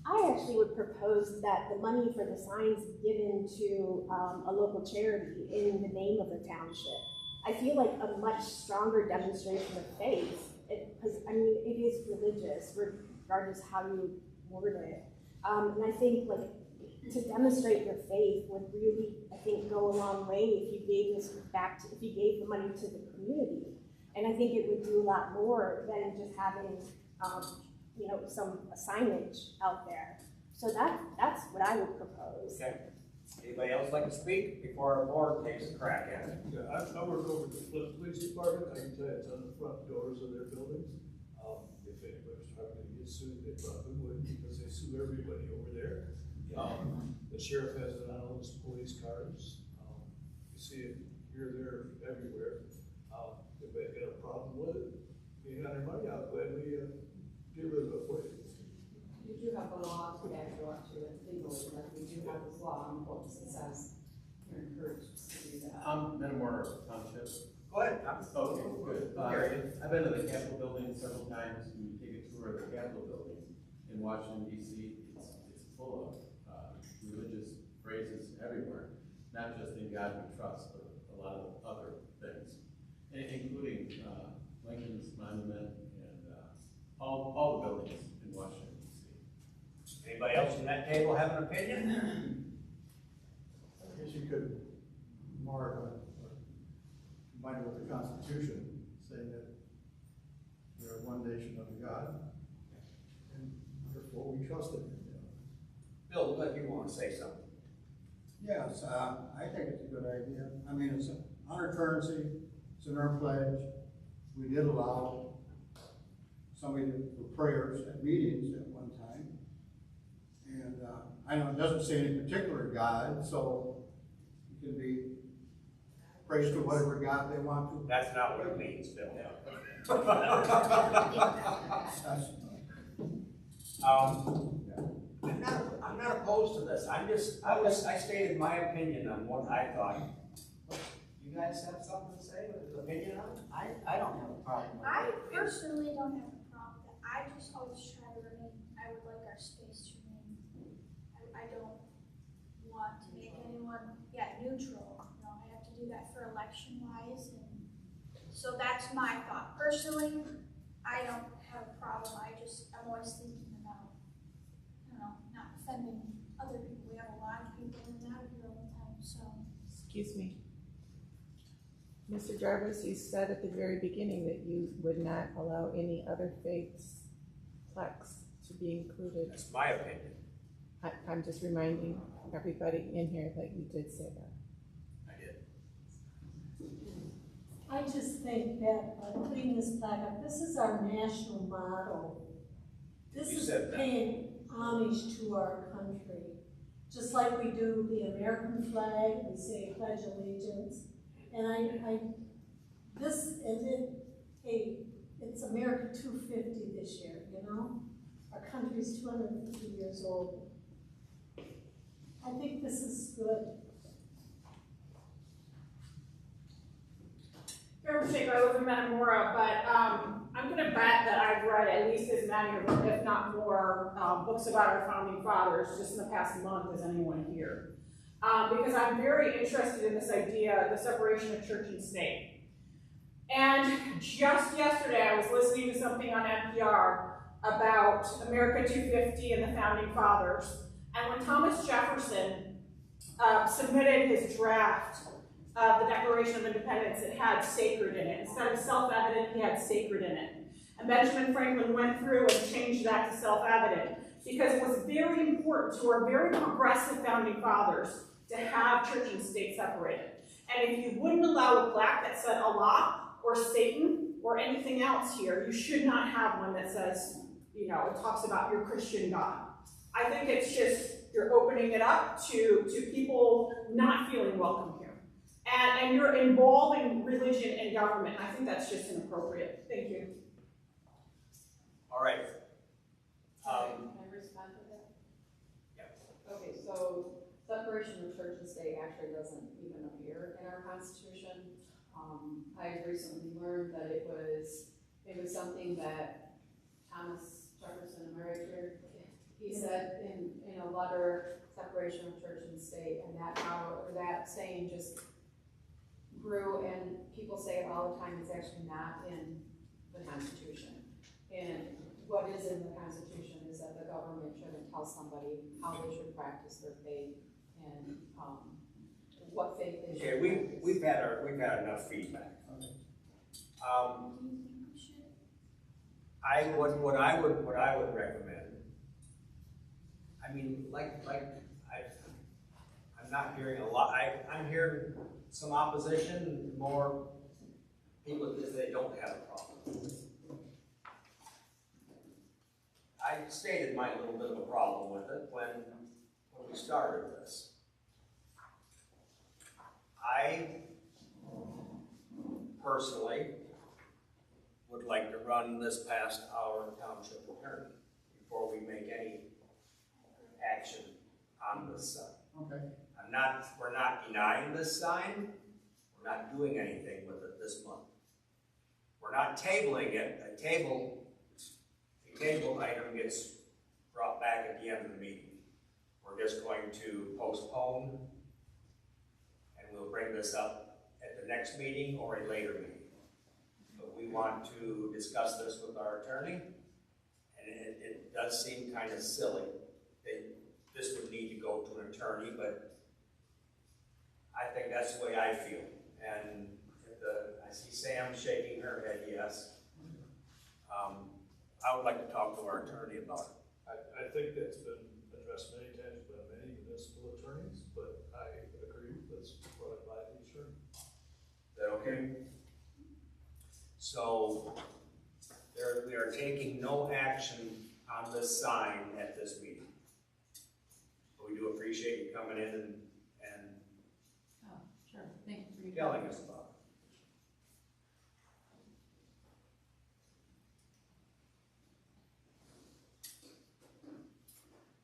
Speaker 13: I actually would propose that the money for the signs be given to a local charity in the name of the township. I feel like a much stronger demonstration of faith, because I mean, it is religious, regardless how you word it. And I think like to demonstrate your faith would really, I think, go a long way if you gave this back if you gave the money to the community. And I think it would do a lot more than just having, you know, some signage out there. So that's what I would propose.
Speaker 1: Okay. Anybody else like to speak before our board takes a crack at it?
Speaker 3: Yeah, I work over at the Flint Police Department, I can tell you it's on the front doors of their buildings. If anybody's trying to get sued, they probably would, because they sue everybody over there. The sheriff has it on all his police cars. You see it here, there, everywhere. If they got a problem with it, you got their money out, gladly get rid of it for you.
Speaker 11: You do have a law to back you up to it legally, like we do have this law on the books that says you're encouraged to do that.
Speaker 14: I'm Metamora Township.
Speaker 1: Go ahead.
Speaker 14: Okay, good. I've been to the Capitol building several times to take a tour of the Capitol building in Washington DC. It's full of religious phrases everywhere, not just in God we trust, but a lot of other things, including Lincoln's Monument and all the buildings in Washington DC.
Speaker 1: Anybody else in that table have an opinion?
Speaker 8: I guess you could mark combine it with the Constitution, saying that we are one nation under God, and therefore we trust Him.
Speaker 1: Bill, look like you want to say something.
Speaker 8: Yes, I think it's a good idea. I mean, it's on our currency, it's in our pledge. We did allow somebody for prayers at meetings at one time. And I know it doesn't say any particular God, so it can be praise to whatever God they want to.
Speaker 1: That's not what it means, Bill. I'm not opposed to this, I stated my opinion on what I thought. You guys have something to say, an opinion on it?
Speaker 9: I don't have a problem with it.
Speaker 2: I personally don't have a problem with that. I just always try to remain, I would like our space to remain, I don't want to make anyone, neutral. You know, I have to do that for election wise, and so that's my thought. Personally, I don't have a problem. I'm always thinking about, not offending other people. We have a lot of people in and out of here all the time, so.
Speaker 5: Excuse me. Mr. Jarvis, you said at the very beginning that you would not allow any other faiths plaques to be included.
Speaker 1: That's my opinion.
Speaker 5: I'm just reminding everybody in here that you did say that.
Speaker 1: I did.
Speaker 4: I just think that by putting this plaque up, this is our national motto. This
Speaker 1: You
Speaker 4: is
Speaker 1: said that.
Speaker 4: paying homage to our country. Just like we do the American flag, we say pledge allegiance. And it's America 250 this year, Our country's 250 years old. I think this is good.
Speaker 15: Fair mistake, I live in Metamora, but I'm going to bet that I've read at least as many, if not more, books about our founding fathers just in the past month as anyone here. Because I'm very interested in this idea, the separation of church and state. And just yesterday, I was listening to something on NPR about America 250 and the founding fathers. And when Thomas Jefferson submitted his draft of the Declaration of Independence, it had sacred in it. Instead of self-evident, he had sacred in it. And Benjamin Franklin went through and changed that to self-evident because it was very important to our very progressive founding fathers to have church and state separated. And if you wouldn't allow a plaque that said Allah or Satan or anything else here, you should not have one that says, it talks about your Christian God. I think it's just, you're opening it up to people not feeling welcome here. And you're involving religion and government. I think that's just inappropriate. Thank you.
Speaker 1: All right.
Speaker 11: Can I respond to that?
Speaker 1: Yeah.
Speaker 11: Okay, so separation of church and state actually doesn't even appear in our Constitution. I recently learned that it was something that Thomas Jefferson, he said in a letter, separation of church and state, and that saying just grew, and people say it all the time, it's actually not in the Constitution. And what is in the Constitution is that the government shouldn't tell somebody how they should practice their faith and what faith they should practice.
Speaker 1: We've had enough feedback. What I would recommend. I mean, I'm not hearing a lot. I'm hearing some opposition, more people that they don't have a problem. I stated my little bit of a problem with it when we started this. I personally would like to run this past our township attorney before we make any action on this sign.
Speaker 7: Okay.
Speaker 1: We're not denying this sign. We're not doing anything with it this month. We're not tabling it. A table item gets brought back at the end of the meeting. We're just going to postpone, and we'll bring this up at the next meeting or a later meeting. But we want to discuss this with our attorney, and it does seem kind of silly that this would need to go to an attorney, but I think that's the way I feel. And I see Sam shaking her head yes. I would like to talk to our attorney about it.
Speaker 3: I think that's been addressed many times by many municipal attorneys, but I agree, let's run it by the attorney.
Speaker 1: Is that okay? So, we are taking no action on this sign at this meeting. But we do appreciate you coming in and
Speaker 11: Oh, sure, thank you for your
Speaker 1: telling us about.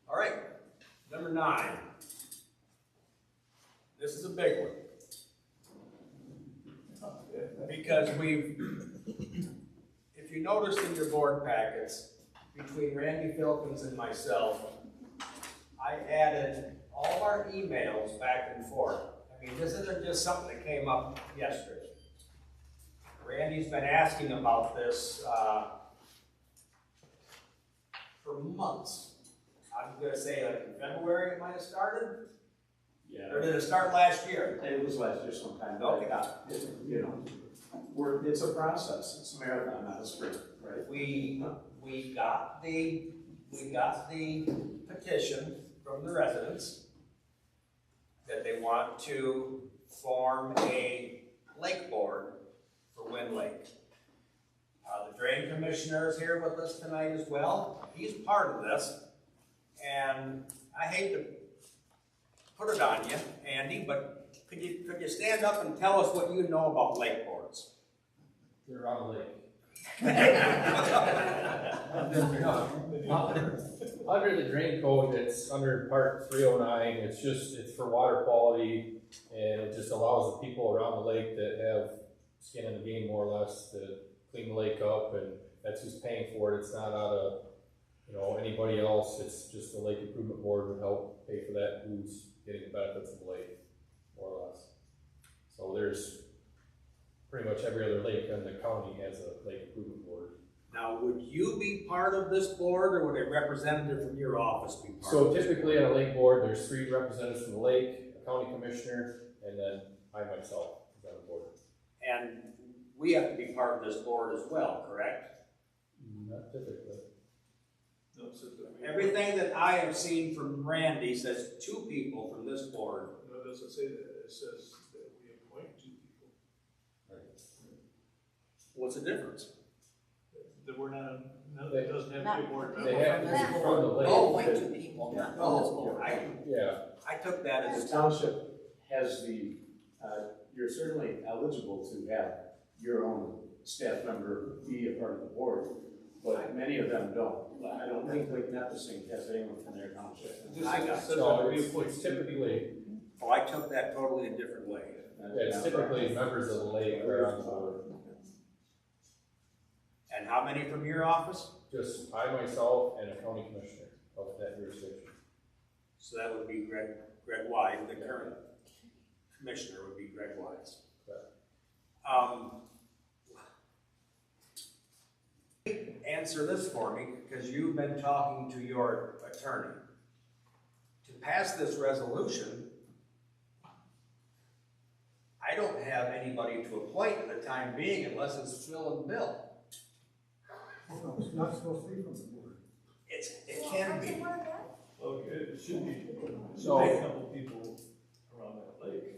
Speaker 1: All right, number 9. This is a big one. Because if you noticed in your board packets, between Randy Filkins and myself, I added all our emails back and forth. I mean, this isn't just something that came up yesterday. Randy's been asking about this for months. I'm gonna say like in February it might have started,
Speaker 12: Yeah.
Speaker 1: or did it start last year?
Speaker 12: It was last year sometime.
Speaker 1: Okay.
Speaker 12: You know, it's a process. It's a marathon, not a sprint, right?
Speaker 1: We got the petition from the residents that they want to form a lake board for Wind Lake. The drain commissioner is here with us tonight as well. He's part of this, and I hate to put it on you, Andy, but could you stand up and tell us what you know about lake boards?
Speaker 16: They're on a lake. Under the drain code, it's under part 309, it's for water quality, and it just allows the people around the lake that have skin in the game more or less to clean the lake up, and that's who's paying for it. It's not out of, anybody else. It's just the Lake Improvement Board would help pay for that, who's getting the benefits of the lake, more or less. So there's pretty much every other lake in the county has a Lake Improvement Board.
Speaker 1: Now, would you be part of this board, or would a representative from your office be part
Speaker 16: So
Speaker 1: of this?
Speaker 16: typically on a lake board, there's 3 representatives from the lake, a county commissioner, and then I myself is on the board.
Speaker 1: And we have to be part of this board as well, correct?
Speaker 16: Not typically.
Speaker 3: No, so
Speaker 1: Everything that I have seen from Randy says 2 people from this board.
Speaker 3: no, it doesn't say that. It says that we appoint 2 people.
Speaker 1: What's the difference?
Speaker 3: That we're not, it doesn't have to be a board member.
Speaker 16: They have to be from the lake.
Speaker 1: Oh,
Speaker 9: Appoint 2 people, not from this board.
Speaker 1: I took that
Speaker 12: The
Speaker 1: as,
Speaker 12: township has you're certainly eligible to have your own staff member be a part of the board, but many of them don't. I don't think Lake Nipissing has anyone from their township.
Speaker 1: I got it.
Speaker 16: So it's typically,
Speaker 1: Oh, I took that totally a different way.
Speaker 16: it's typically members of the lake are on the board.
Speaker 1: And how many from your office?
Speaker 16: Just I, myself, and a county commissioner of that jurisdiction.
Speaker 1: So that would be Greg Wise, the current commissioner would be Greg Wise. Answer this for me, because you've been talking to your attorney. To pass this resolution, I don't have anybody to appoint at the time being unless it's Phil and Bill.
Speaker 8: No, it's not supposed to be from the board.
Speaker 1: It can be.
Speaker 3: Okay, it should be,
Speaker 16: So-
Speaker 3: a couple people around that lake.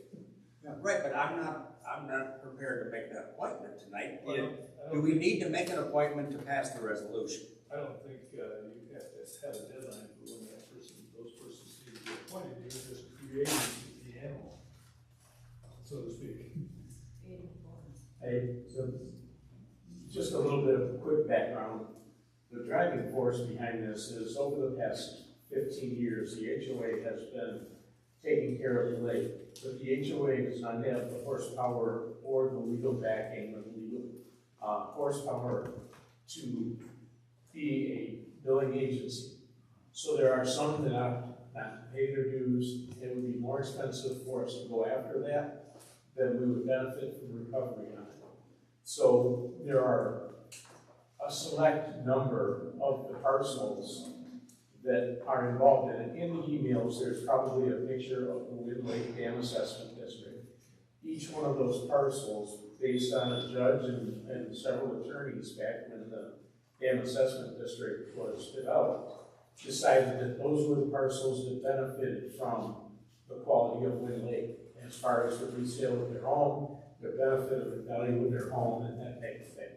Speaker 1: Right, but I'm not prepared to make that appointment tonight.
Speaker 3: I don't
Speaker 1: Do we need to make an appointment to pass the resolution?
Speaker 3: I don't think you have to have a deadline for when those persons need to be appointed. You're just creating the animal, so to speak.
Speaker 12: Hey, so just a little bit of quick background. The driving force behind this is over the past 15 years, the HOA has been taking care of the lake. But the HOA does not have the horsepower or the legal backing or the legal horsepower to be a billing agency. So there are some that not pay their dues. It would be more expensive for us to go after that than we would benefit from recovery on it. So there are a select number of the parcels that are involved in it. In the emails, there's probably a picture of the Wind Lake Dam Assessment District. Each one of those parcels, based on a judge and several attorneys back when the Dam Assessment District was developed, decided that those were the parcels that benefited from the quality of Wind Lake as far as the resale of their home, the benefit of the value of their home, and that type of thing.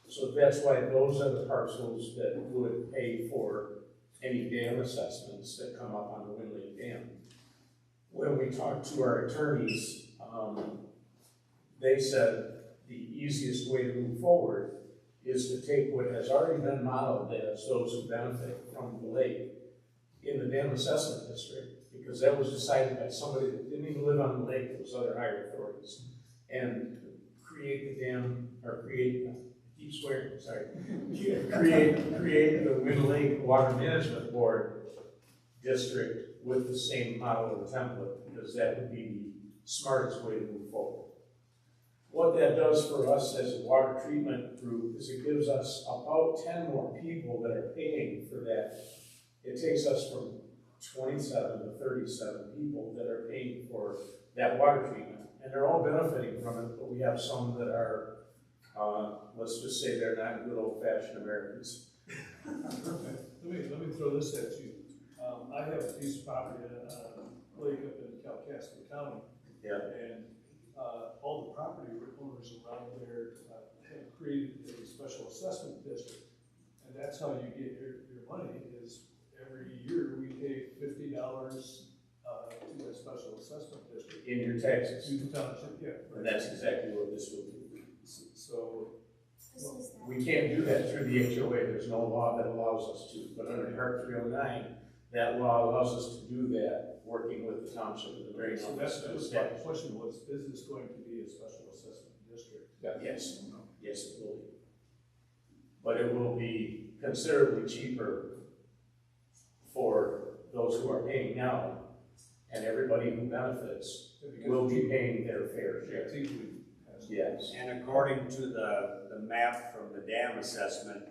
Speaker 12: So that's why those are the parcels that would pay for any dam assessments that come up on the Wind Lake Dam. When we talk to our attorneys, they said the easiest way to move forward is to take what has already been modeled as those who benefit from the lake in the dam assessment district, because that was decided by somebody that didn't even live on the lake, it was other higher authorities, and create the dam, or create, keep swearing, sorry, create the Wind Lake Water Management Board district with the same model or template, because that would be the smartest way to move forward. What that does for us as a water treatment group is it gives us about 10 more people that are paying for that. It takes us from 27 to 37 people that are paying for that water treatment. And they're all benefiting from it, but we have some that are, let's just say they're not good old-fashioned Americans.
Speaker 3: Let me throw this at you. I have a piece of property on a lake up in Kalkaska County.
Speaker 12: Yeah.
Speaker 3: And all the property owners around there have created a special assessment district. And that's how you get your money is every year we pay $50 to a special assessment district.
Speaker 12: In your taxes.
Speaker 3: To the township, yeah.
Speaker 12: And that's exactly what this will do.
Speaker 3: So,
Speaker 12: we can't do that through the HOA. There's no law that allows us to. But under Part 309, that law allows us to do that, working with the township and the drain office.
Speaker 3: that was my question was, is this going to be a special assessment district?
Speaker 12: Yeah. Yes, yes, it will be. But it will be considerably cheaper for those who are paying now, and everybody who benefits will be paying their fair share. Yes.
Speaker 1: And according to the map from the dam assessment,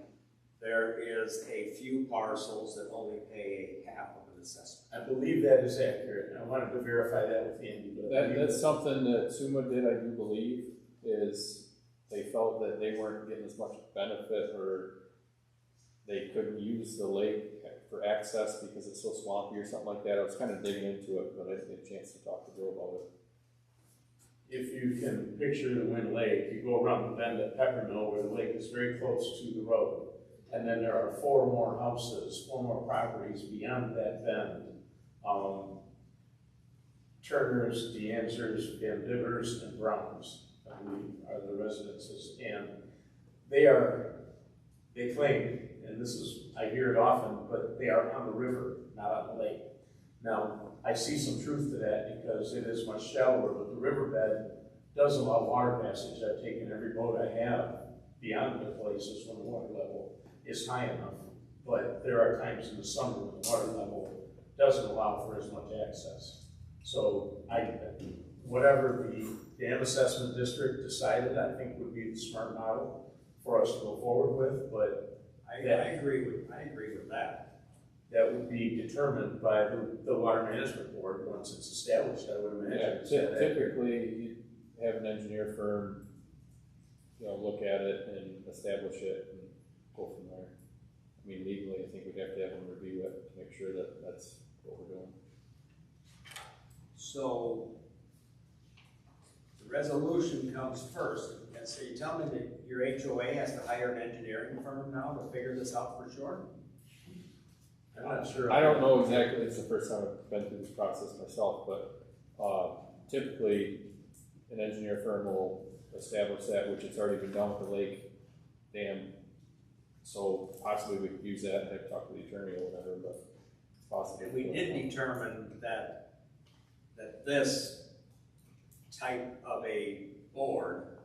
Speaker 1: there is a few parcels that only pay half of an assessment.
Speaker 12: I believe that is accurate. I wanted to verify that with Andy. But
Speaker 16: That's something that SUMA did, I do believe, is they felt that they weren't getting as much benefit, or they couldn't use the lake for access because it's so swampy or something like that. I was kind of digging into it, but I didn't get a chance to talk to Joe about it.
Speaker 12: If you can picture the Wind Lake, you go around the bend at Peppermill where the lake is very close to the road. And then there are 4 more houses, 4 more properties beyond that bend. Turners, DeAnswers, Van Divers, and Browns, I believe, are the residences. And they claim, and this is, I hear it often, but they are on the river, not on the lake. Now, I see some truth to that because it is much shallower, but the riverbed does allow water passage. I've taken every boat I have beyond the places when the water level is high enough. But there are times in the summer when the water level doesn't allow for as much access. So whatever the dam assessment district decided, I think would be the smart model for us to go forward with, but
Speaker 1: I agree with that.
Speaker 12: That would be determined by the Water Management Board once it's established, I would imagine.
Speaker 16: Yeah, typically, you have an engineer firm, look at it and establish it and go from there. I mean, legally, I think we'd have to have them review it to make sure that that's what we're doing.
Speaker 1: So, the resolution comes first. And so you tell me that your HOA has to hire an engineering firm now to figure this out for sure?
Speaker 12: I'm not sure.
Speaker 16: I don't know exactly, it's the first time I've been through this process myself, but typically an engineer firm will establish that, which it's already been done with the lake dam. So possibly we could use that and have to talk to the attorney or whatever, but possibly.
Speaker 1: We did determine that this type of a board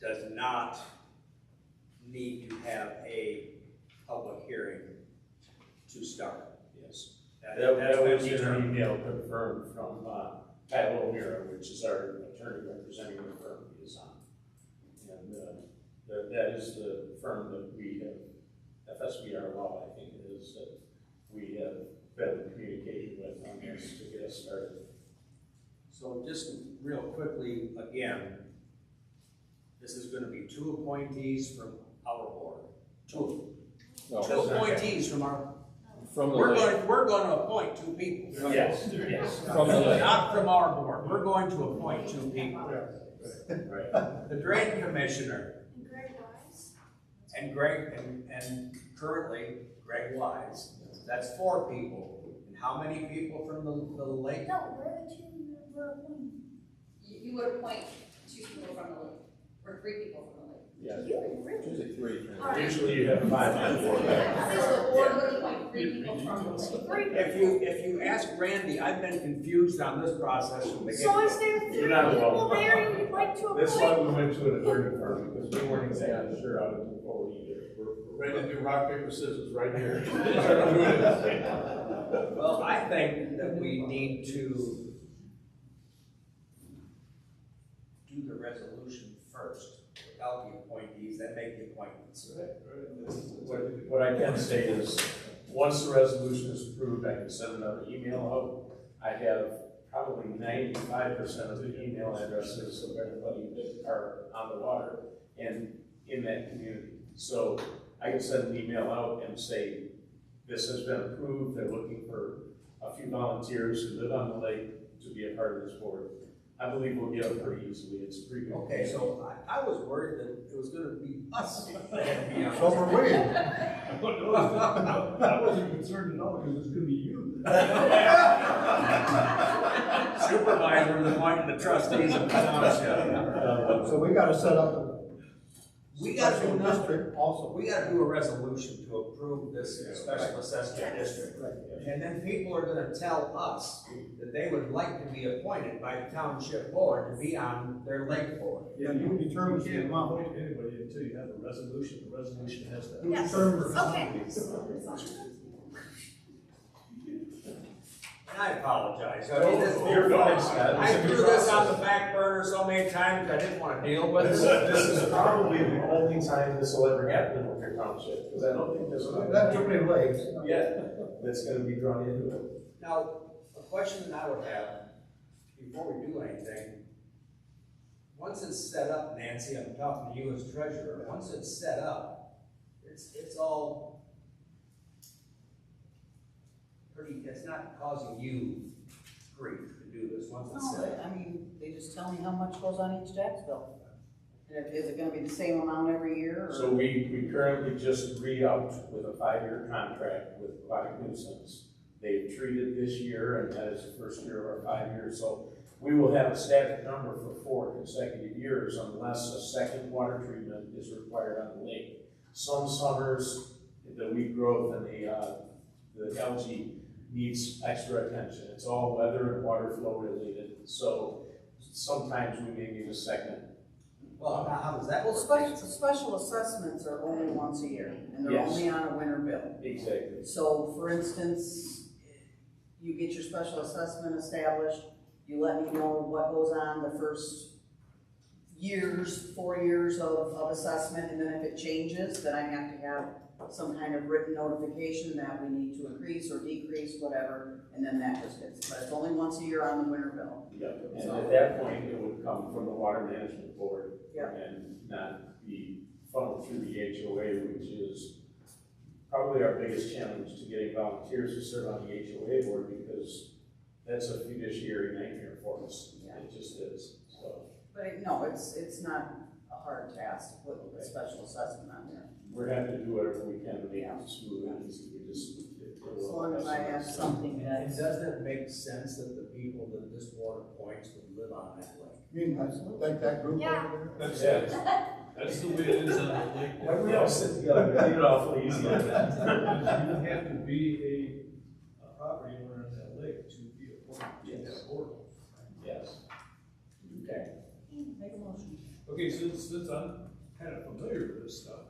Speaker 1: does not need to have a public hearing to start.
Speaker 12: Yes.
Speaker 1: That
Speaker 12: was in an email confirmed from Pat O'Meara, which is our attorney representing the firm he is on. And that is the firm that we have, FSBR Law, I think it is, that we have been communicating with on this to get us started.
Speaker 1: So just real quickly, again, this is going to be 2 appointees from our board. Two appointees from our.
Speaker 16: From the
Speaker 1: we're
Speaker 16: lake.
Speaker 1: We're going to appoint 2 people.
Speaker 12: Yes.
Speaker 16: From the lake.
Speaker 1: Not from our board. We're going to appoint 2 people.
Speaker 12: Right.
Speaker 1: The drain commissioner.
Speaker 6: And Greg Wise?
Speaker 1: And Greg, and currently Greg Wise. That's 4 people. And how many people from the lake?
Speaker 6: No, we're the 2 we're appointing.
Speaker 2: You would appoint 2 people from the lake, or 3 people from the lake.
Speaker 12: Yeah,
Speaker 13: You really?
Speaker 12: usually 3.
Speaker 2: All right.
Speaker 12: Usually you have 5 on board.
Speaker 2: So the board would appoint 3 people from the lake.
Speaker 1: If you ask Randy, I've been confused on this process from the get-go.
Speaker 13: So is there 3
Speaker 12: You're not
Speaker 13: people
Speaker 12: alone.
Speaker 13: there you'd like to
Speaker 12: That's
Speaker 13: appoint?
Speaker 12: why we went to an attorney firm, because we weren't exactly sure how to move forward either. We're ready to do rock, paper, scissors right here.
Speaker 1: Well, I think that we need to do the resolution first, without the appointees, then make the appointments.
Speaker 12: What I can say is, once the resolution is approved, I can send another email out. I have probably 95% of the email addresses of everybody that are on the water and in that community. So I can send an email out and say, this has been approved, they're looking for a few volunteers who live on the lake to be a part of this board. I believe we'll get them pretty easily, it's pretty good.
Speaker 1: Okay, so I was worried that it was gonna be us. that had to be on
Speaker 8: So
Speaker 1: this.
Speaker 8: were we.
Speaker 3: I wasn't concerned at all, because it's gonna be you.
Speaker 1: Supervisor is appointing the trustees of the township.
Speaker 8: So we gotta set up a
Speaker 1: We gotta do
Speaker 8: special
Speaker 1: nothing.
Speaker 8: district also.
Speaker 1: We gotta do a resolution to approve this special assessment district. And then people are gonna tell us that they would like to be appointed by the township board to be on their lake board.
Speaker 8: Yeah, you determine
Speaker 3: You
Speaker 8: the
Speaker 3: can't
Speaker 8: amount.
Speaker 3: appoint anybody until you have a resolution. The resolution has to.
Speaker 8: You
Speaker 13: Yes.
Speaker 8: determine the
Speaker 13: Okay.
Speaker 8: amount.
Speaker 1: And I apologize. I mean, this-
Speaker 12: You're fine, Scott.
Speaker 1: I threw this on the back burner so many times, I didn't wanna deal with
Speaker 12: This
Speaker 1: it.
Speaker 12: is probably the only time this will ever happen in Lapeer Township, because I don't think there's
Speaker 8: Not too many lakes.
Speaker 12: that's gonna be drawn into it.
Speaker 1: Now, a question that I would have, before we do anything, once it's set up, Nancy, I'm talking to you as treasurer, once it's set up, it's all pretty, it's not causing you grief to do this, once it's
Speaker 9: No,
Speaker 1: set up.
Speaker 9: I mean, they just tell me how much goes on each tax bill. Is it gonna be the same amount every year, or?
Speaker 12: So we currently just re-upped with a 5-year contract with Aquatic Nuisance. They've treated this year, and that is the first year of our 5 years, so we will have a static number for 4 consecutive years unless a second water treatment is required on the lake. Some summers, the weed growth and the algae needs extra attention. It's all weather and water flow related, so sometimes we may need a second.
Speaker 1: Well, how does that
Speaker 9: Well,
Speaker 1: work?
Speaker 9: special assessments are only once a year, and they're
Speaker 12: Yes.
Speaker 9: only on a winter bill.
Speaker 12: Exactly.
Speaker 9: So, for instance, you get your special assessment established, you let me know what goes on the first 4 years of assessment, and then if it changes, then I have to have some kind of written notification that we need to increase or decrease, whatever, and then that just gets, but it's only once a year on the winter bill.
Speaker 12: Yep, and at that point, it would come from the Water Management Board.
Speaker 9: Yep.
Speaker 12: And not be funneled through the HOA, which is probably our biggest challenge to getting volunteers to serve on the HOA board, because that's a fiduciary nightmare for us.
Speaker 9: Yeah.
Speaker 12: It just is, so.
Speaker 9: But no, it's not a hard task to put a special assessment on there.
Speaker 12: We're happy to do whatever we can to make it smooth and easy. We just.
Speaker 9: As long as I have something
Speaker 1: And
Speaker 9: that's.
Speaker 1: doesn't it make sense that the people that this board appoints would live on that lake?
Speaker 8: You mean, like that group
Speaker 11: Yeah.
Speaker 8: over
Speaker 3: That's,
Speaker 12: Yeah.
Speaker 3: that's the way it is on the lake.
Speaker 12: Why we all sit together, we get it awfully easy on that.
Speaker 3: You have to be a property owner on that lake to be appointed to that board.
Speaker 12: Yes. Okay.
Speaker 9: Make a motion.
Speaker 3: Okay, since I'm kind of familiar with this stuff,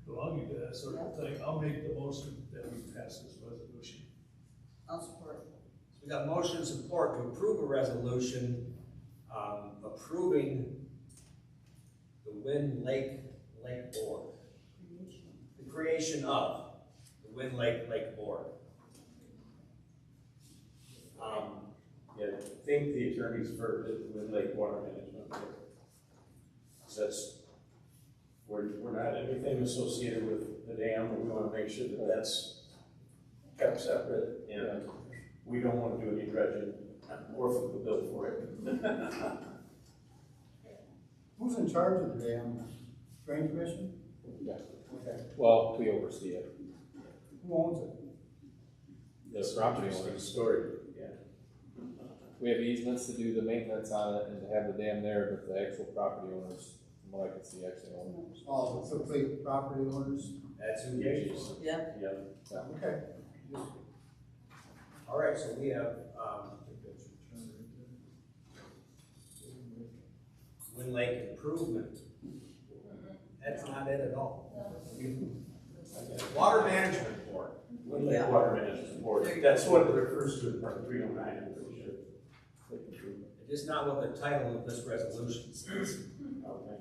Speaker 3: belonging to that sort of thing, I'll make the motion that we pass this resolution.
Speaker 9: I'll support.
Speaker 1: So we got motion and support to approve a resolution, approving the Wind Lake Board. The creation of the Wind Lake Board.
Speaker 12: Yeah, I think the attorneys for the Wind Lake Water Management. So that's, we're not anything associated with the dam, but we want to make sure that that's kept separate, and we don't want to do any dredging or foot the bill for it.
Speaker 8: Who's in charge of the dam? Drain Commission?
Speaker 16: Yeah.
Speaker 8: Okay.
Speaker 16: Well, we oversee it.
Speaker 8: Who owns it?
Speaker 16: The property
Speaker 12: Interesting
Speaker 16: owners.
Speaker 12: story, yeah.
Speaker 16: we have easements to do the maintenance on it and to have the dam there, but the actual property owners, from what I can see, actually own it.
Speaker 7: Oh, it's complete property owners?
Speaker 1: That's who it is.
Speaker 9: Yeah.
Speaker 7: Okay.
Speaker 1: All right, so we have, Wind Lake Improvement. That's not it at all. Water Management Board.
Speaker 12: Wind Lake Water Management Board, that's what it refers to in part 309, I'm pretty sure.
Speaker 1: It's just not what the title of this resolution says.
Speaker 12: Okay.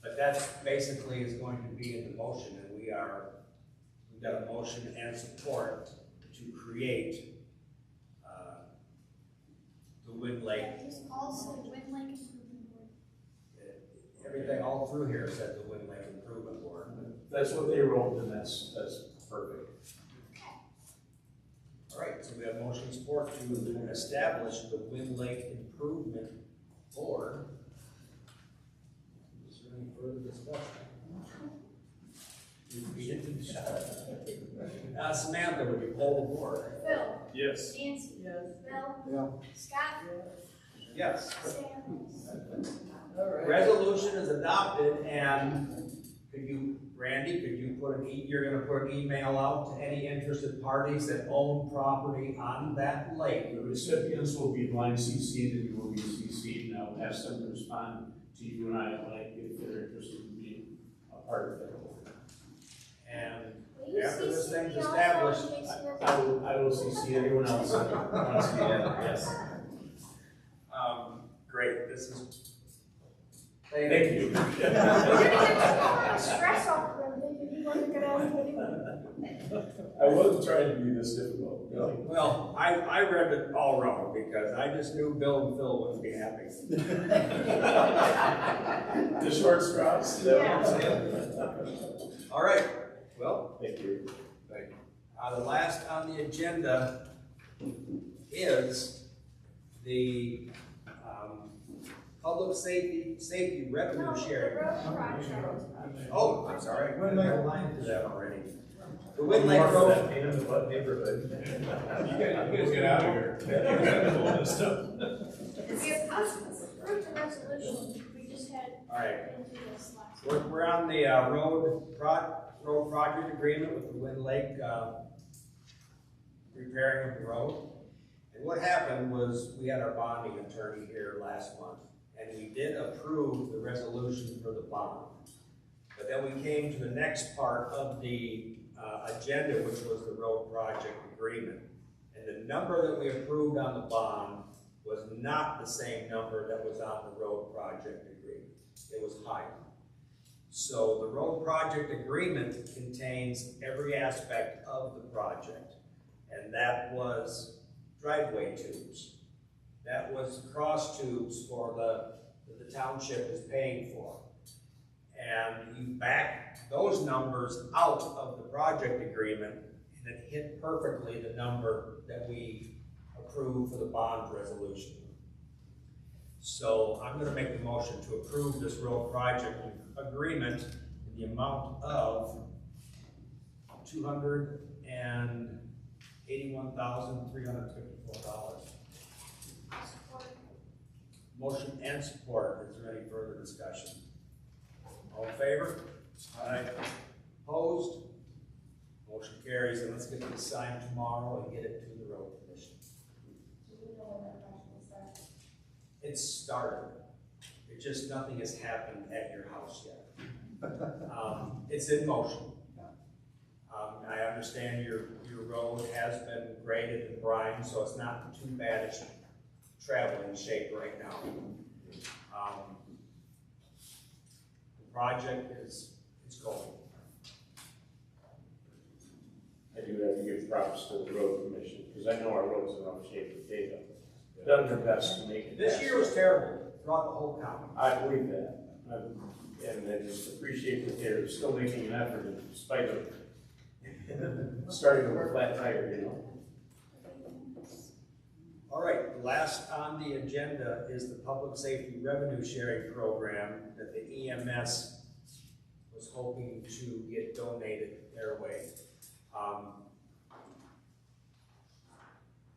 Speaker 1: But that's basically is going to be in the motion, and we've got a motion and support to create the Wind Lake.
Speaker 6: There's also Wind Lake Improvement Board.
Speaker 1: Everything all through here said the Wind Lake Improvement Board.
Speaker 12: That's what they wrote, and that's perfect.
Speaker 1: All right, so we have motion support to establish the Wind Lake Improvement Board. Is there any further discussion? Samantha, would you poll the board?
Speaker 6: Phil.
Speaker 12: Yes.
Speaker 6: Nancy.
Speaker 4: Yes.
Speaker 6: Bill.
Speaker 7: Yeah.
Speaker 6: Scott.
Speaker 1: Yes.
Speaker 6: Sam.
Speaker 1: Resolution is adopted, and Randy, could you you're gonna put an email out to any interested parties that own property on that lake?
Speaker 12: The recipients will be blind CC'd, and you will be CC'd, and I'll ask them to respond to you and I, like, if they're interested in being a part of that.
Speaker 1: And after this thing's established,
Speaker 12: I will CC anyone else that wants to be in, yes.
Speaker 1: Great, this is.
Speaker 12: Thank you.
Speaker 6: You're gonna get stress off of them, thinking he wasn't gonna have to.
Speaker 12: I wasn't trying to be this difficult, really.
Speaker 1: Well, I read it all wrong because I just knew Bill and Phil wouldn't be happy.
Speaker 12: The short straws?
Speaker 1: All right, well.
Speaker 12: Thank you.
Speaker 1: The last on the agenda is the public safety revenue sharing. Oh, I'm sorry, I went line to that already. The Wind Lake Road.
Speaker 12: Pain in the butt neighborhood. You guys get out of here.
Speaker 6: We have possibly approved the resolution, we just had.
Speaker 1: All right.
Speaker 6: Into this last.
Speaker 1: We're on the road project agreement with the Wind Lake repairing of the road. And what happened was we had our bonding attorney here last month, and we did approve the resolution for the bond. But then we came to the next part of the agenda, which was the road project agreement. And the number that we approved on the bond was not the same number that was on the road project agreement. It was higher. So the road project agreement contains every aspect of the project. And that was driveway tubes. That was cross tubes that the township is paying for. And you back those numbers out of the project agreement, and it hit perfectly the number that we approved for the bond resolution. So I'm gonna make the motion to approve this road project agreement in the amount of $281,354. Motion and support. Is there any further discussion? All in favor? Aye. Opposed? Motion carries, and let's get this signed tomorrow and get it to the road commission. It's started. It just, nothing has happened at your house yet. It's in motion. I understand your road has been graded and brined, so it's not too bad. It's traveling shape right now. The project is going.
Speaker 12: I do have to give props to the road commission, because I know our roads are in rough shape. They've done their best to make it.
Speaker 1: This year was terrible throughout the whole county.
Speaker 12: I believe that. And I just appreciate that they're still making an effort in spite of starting with a flat tire, you know.
Speaker 1: All right, last on the agenda is the public safety revenue sharing program that the EMS was hoping to get donated their way.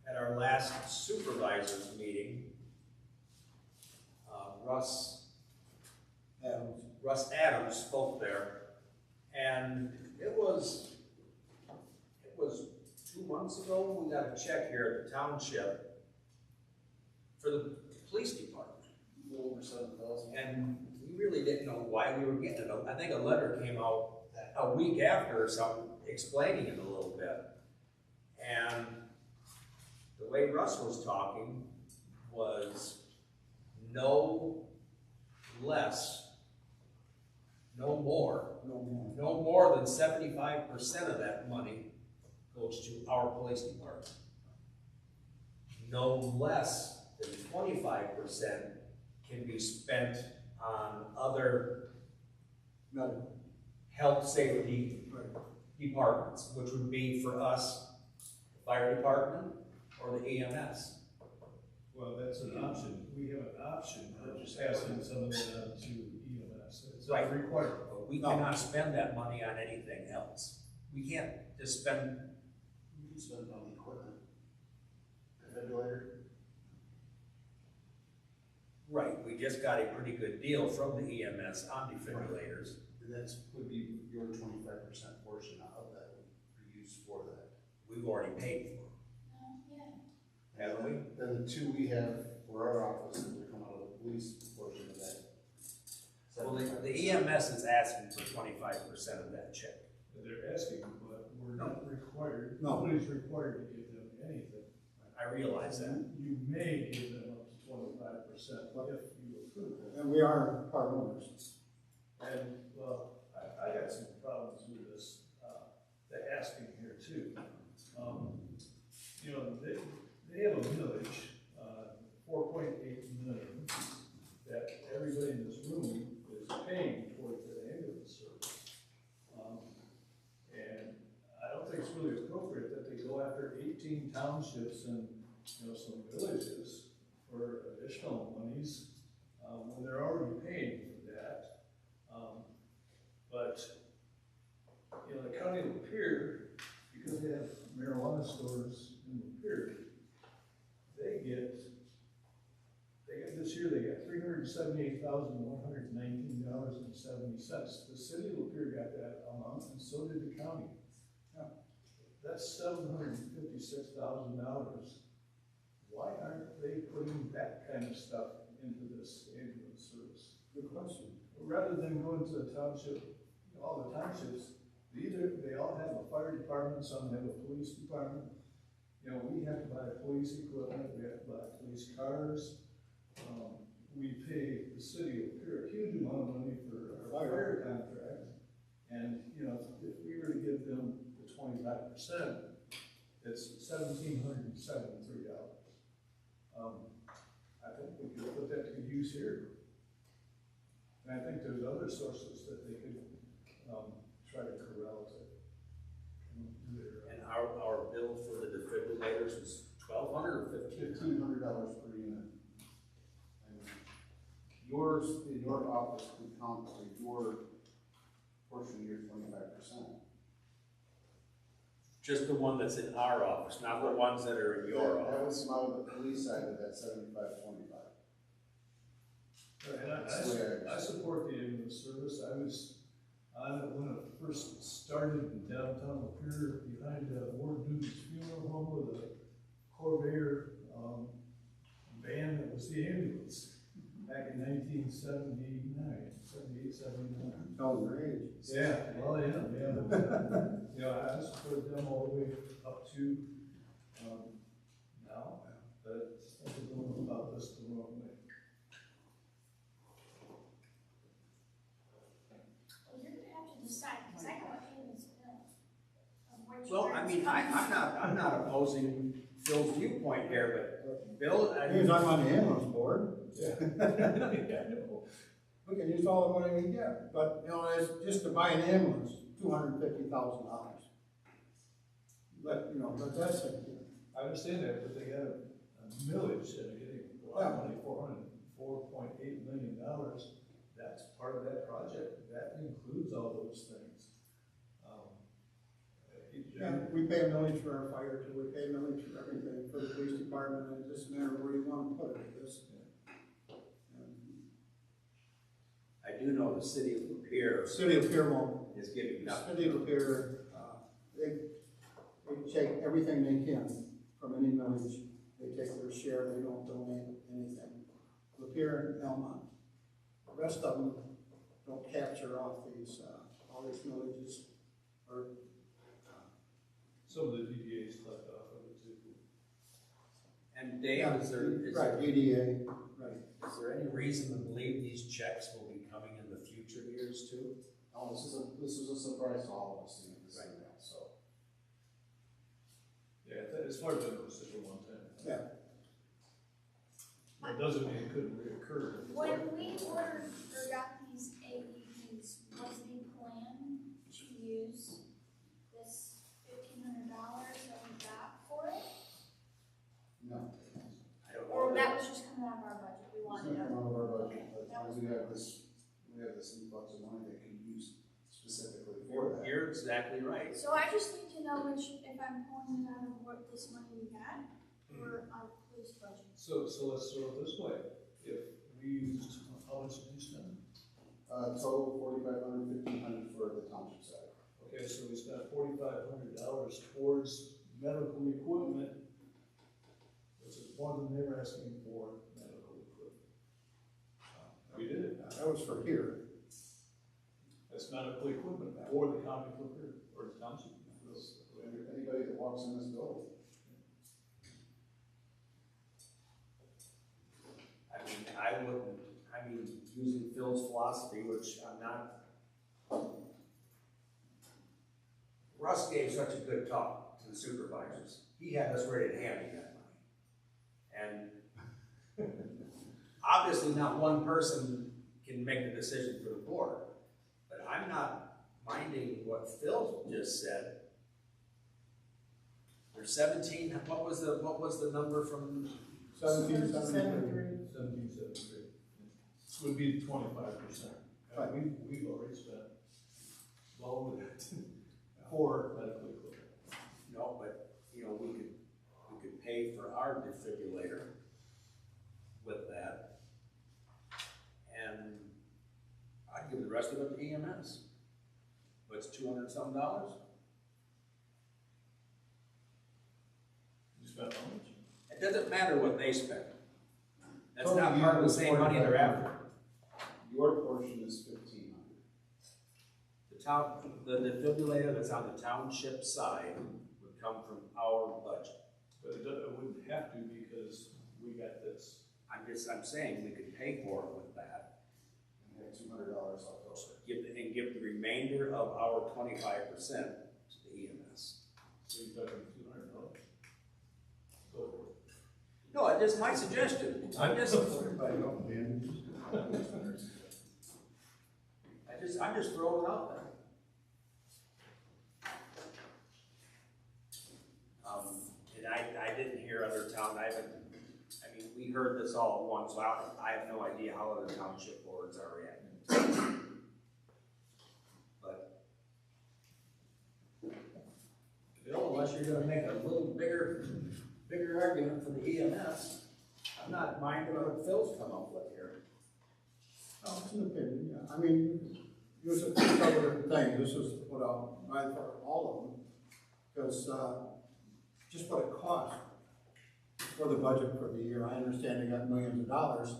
Speaker 1: At our last supervisors meeting, Russ Adams spoke there, and it was 2 months ago, we got a check here at the township for the police department.
Speaker 7: A little over 7,000.
Speaker 1: And we really didn't know why we were getting it. I think a letter came out a week after or something explaining it a little bit. And the way Russ was talking was no more than 75% of that money goes to our police department. No less than 25% can be spent on other health safety departments, which would be for us, the fire department or the EMS.
Speaker 3: Well, that's an option. We have an option of just passing some of that on to EMS. It's not required.
Speaker 1: But we cannot spend that money on anything else. We can't just spend.
Speaker 7: You can spend it on equipment. Defibrillator.
Speaker 1: Right, we just got a pretty good deal from the EMS on defibrillators.
Speaker 7: And that would be your 25% portion of that would be used for that.
Speaker 1: We've already paid for. Haven't we?
Speaker 7: Then the two we have for our office would come out of the police portion of that.
Speaker 1: Well, the EMS is asking for 25% of that check.
Speaker 3: They're asking, but we're not required.
Speaker 8: No.
Speaker 3: Nobody's required to give them anything.
Speaker 1: I realize that.
Speaker 3: You may give them up to 25% if you approve it.
Speaker 8: And we are part owners.
Speaker 3: And, well, I got some problems with this, the asking here too. You know, they have a millage, 4.8 million, that everybody in this room is paying towards the ambulance service. And I don't think it's really appropriate that they go after 18 townships and, you know, some villages for additional monies, when they're already paying for that. But, you know, the county of Lapeer, because they have marijuana stores in Lapeer, they get this year, they got $378,119.70. The city of Lapeer got that amount, and so did the county. That's $756,000. Why aren't they putting that kind of stuff into this ambulance service?
Speaker 8: Good question.
Speaker 3: Rather than going to the township, all the townships, they all have a fire department, some have a police department. You know, we have to buy police equipment, we have to buy police cars. We pay the city of Lapeer a huge amount of money for our fire contract. And, you know, if we were to give them the 25%, it's $1,773. I think we could put that to use here. And I think there's other sources that they could try to corral to do their.
Speaker 1: And our bill for the defibrillators was $1,200 or
Speaker 7: $1,500 per unit. And yours, in your office, would count for your portion of your 25%.
Speaker 1: Just the one that's in our office, not the ones that are in your
Speaker 7: That
Speaker 1: office.
Speaker 7: would come out of the police side of that 75-25.
Speaker 3: And I support the ambulance service. I was on it when it first started in downtown Lapeer, behind Ward Newton's funeral home with a Corvair van that was the ambulance back in 1978, 79.
Speaker 8: Oh, great.
Speaker 3: Yeah, well, yeah. You know, I supported them all the way up to now, but I think we're going about this the wrong way.
Speaker 1: Well, I mean, I'm not opposing Phil's viewpoint here, but Bill,
Speaker 8: Because I'm on the ambulance board.
Speaker 3: Yeah.
Speaker 8: We can use all the money we get, but, you know, it's just to buy an ambulance, $250,000. But, you know, but that's it.
Speaker 3: I understand that, but they got a millage and they're getting a lot of money, $4.8 million. That's part of that project. That includes all those things.
Speaker 8: Yeah, we pay a millage for our fire too, we pay a millage for everything, for the police department, and it just matter where you wanna put it, I guess.
Speaker 1: I do know the city of Lapeer
Speaker 8: City of Piermont,
Speaker 1: is giving nothing.
Speaker 8: City of Lapeer, they take everything they can from any millage, they take their share, they don't donate anything. Lapeer and Elmont, the rest of them don't capture off these, all these millages, or
Speaker 3: Some of the DDAs collect off of it too.
Speaker 1: And Dave, is there,
Speaker 8: right, EDA, right.
Speaker 1: is there any reason to believe these checks will be coming in the future years too?
Speaker 7: Oh, this is a surprise to all of us, you know, this thing now, so.
Speaker 3: Yeah, as far as I know, it's just a one time.
Speaker 8: Yeah.
Speaker 3: It doesn't mean it couldn't reoccur.
Speaker 17: When we ordered or got these AEDs, was the plan to use this $1,500 that we got for it?
Speaker 7: No.
Speaker 1: I don't know.
Speaker 17: Or that was just coming out of our budget, we
Speaker 7: It's
Speaker 17: wanted
Speaker 7: not
Speaker 17: it.
Speaker 7: come out of our budget,
Speaker 17: Okay,
Speaker 7: but
Speaker 17: that was-
Speaker 7: we have this influx of money that can be used specifically for that.
Speaker 1: You're exactly right.
Speaker 17: So I just need to know if I'm pulling it out of what this money we got, or our police budget.
Speaker 3: So let's throw it this way, if we used, how much did you spend?
Speaker 7: Total $4,500, $1,500 for the township side.
Speaker 3: Okay, so we spent $4,500 towards medical equipment, which is more than they were asking for medical equipment. We did it.
Speaker 8: That was for here.
Speaker 3: That's medical equipment for the county of Lapeer, or the township.
Speaker 7: Anybody that walks in this building.
Speaker 1: I mean, using Phil's philosophy, which I'm not. Russ gave such a good talk to the supervisors. He had us ready to hand me that money. And obviously not one person can make the decision for the board, but I'm not minding what Phil just said. There's 17, what was the number from?
Speaker 8: 1773.
Speaker 3: 1773. Would be 25%.
Speaker 8: Right.
Speaker 3: We've already spent well over that for medical equipment.
Speaker 1: No, but, you know, we could pay for our defibrillator with that. And I'd give the rest of it to EMS. What's $200-something?
Speaker 3: You spent how much?
Speaker 1: It doesn't matter what they spend. That's
Speaker 7: Total
Speaker 1: not part of the
Speaker 7: was
Speaker 1: same money they're after.
Speaker 7: $4,500. Your portion is $1,500.
Speaker 1: The defibrillator that's on the township side would come from our budget.
Speaker 3: But it wouldn't have to because we got this.
Speaker 1: I'm saying we could pay for it with that.
Speaker 7: And we had $200 left over.
Speaker 1: Give the remainder of our 25% to the EMS.
Speaker 3: So you're talking $200. Go for it.
Speaker 1: No, it's just my suggestion. I'm just throwing it out there. And I didn't hear other town, we heard this all at once, so I have no idea how other township boards are reacting. But, Bill, unless you're gonna make a little bigger argument for the EMS, I'm not minding what Phil's come up with here.
Speaker 8: Oh, it's an opinion, yeah. I mean, use it for several different things. This was put out by for all of them. Because, just what it costs for the budget for the year. I understand they got millions of dollars,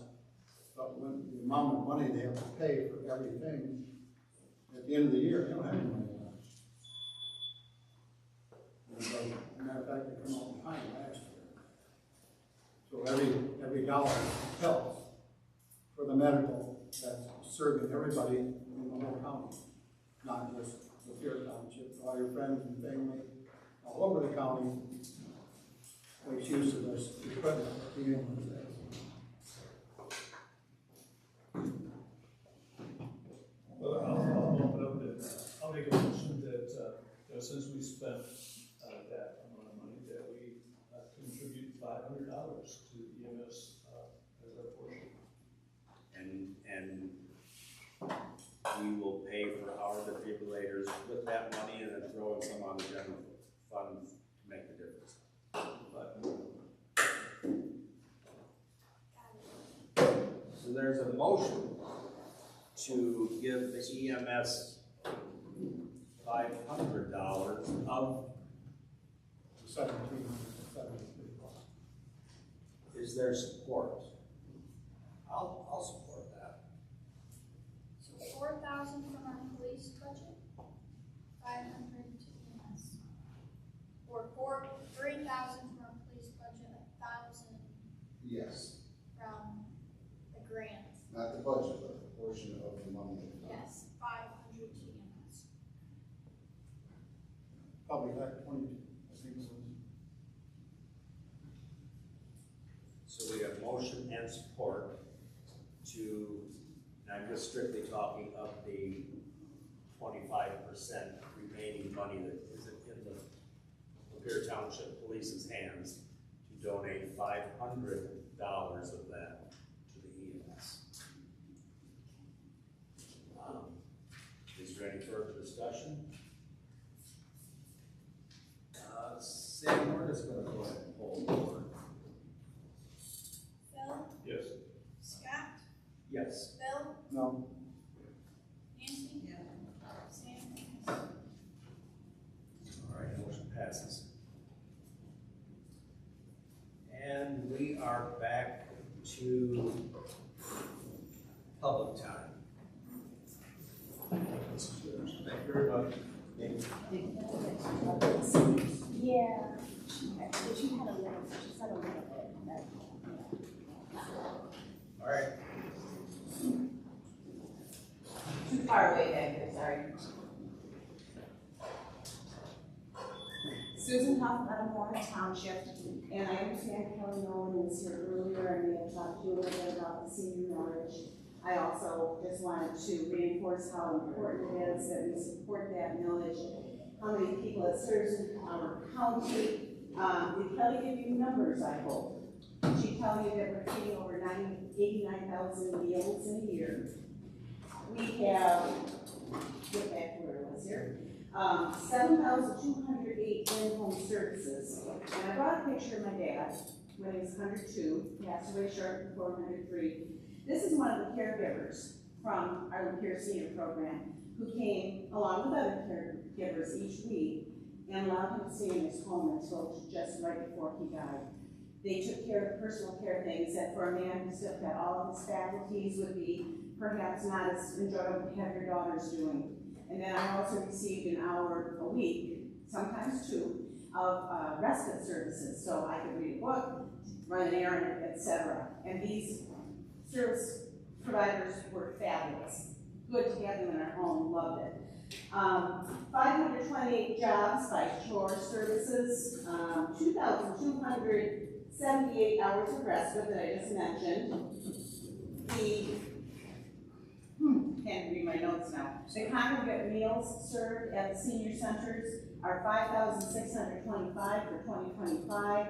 Speaker 8: but when the amount of money they have to pay for everything, at the end of the year, they don't have any money left. As a matter of fact, they come out behind last year. So every dollar helps for the medical that's serving everybody in the whole county, not just Lapeer Township, all your friends and family all over the county makes use of this equipment at the end of the day.
Speaker 3: Well, I'll open up and I'll make a motion that, since we spent that amount of money, that we contribute $500 to EMS as our portion.
Speaker 1: And we will pay for our defibrillators with that money and then throw in some on the general. fund to make the difference. So there's a motion to give the EMS $500 of,
Speaker 8: 1,773.
Speaker 1: is there support? I'll support that.
Speaker 17: So 4,000 from our police budget, 500 to EMS. Or 3,000 from our police budget, 1,000
Speaker 7: Yes,
Speaker 17: from the grant.
Speaker 7: not the budget, but the portion of the money.
Speaker 17: Yes, 500 to EMS.
Speaker 8: Probably like 22, I think it was.
Speaker 1: So we have motion and support to, and I'm just strictly talking of the 25% remaining money that is in the Lapeer Township Police's hands to donate $500 of that to the EMS. Is there any further discussion? Sam, we're just gonna go ahead and poll the board.
Speaker 17: Phil?
Speaker 3: Yes.
Speaker 17: Scott?
Speaker 1: Yes.
Speaker 17: Bill?
Speaker 8: No.
Speaker 17: Nancy? Yeah. Sam?
Speaker 1: All right, motion passes. And we are back to public time.
Speaker 8: Thank you very much.
Speaker 13: Yeah, but she had a little, she said a little bit, but,
Speaker 1: All right.
Speaker 9: Too far away back there, sorry. Susan Huff, Lapeer Township, and I understand Kelly Nolan was here earlier and we had talked to you a little bit about the senior millage. I also just wanted to reinforce how important it is that we support that millage, how many people it serves in our county. Did Kelly give you numbers, I hope? Did she tell you that we're feeding over 89,000 meals in a year? We have, get back to where it was here, 7,208 in-home services. And I brought a picture of my dad when he was 102, passed away shortly before 103. This is one of the caregivers from our Lapeer Senior Program who came along with other caregivers each week and allowed him to stay in his home until just right before he died. They took care of personal care things that for a man who still had all of his faculties would be perhaps not as enjoyable to have your daughters doing. And then I also received an hour a week, sometimes two, of respite services. So I could read a book, run an errand, etc. And these service providers were fabulous. Good to have them in our home, loved it. 528 jobs by chore services, 2,278 hours of respite that I just mentioned. Can't read my notes now. The congregate meals served at the senior centers are 5,625 for 2025.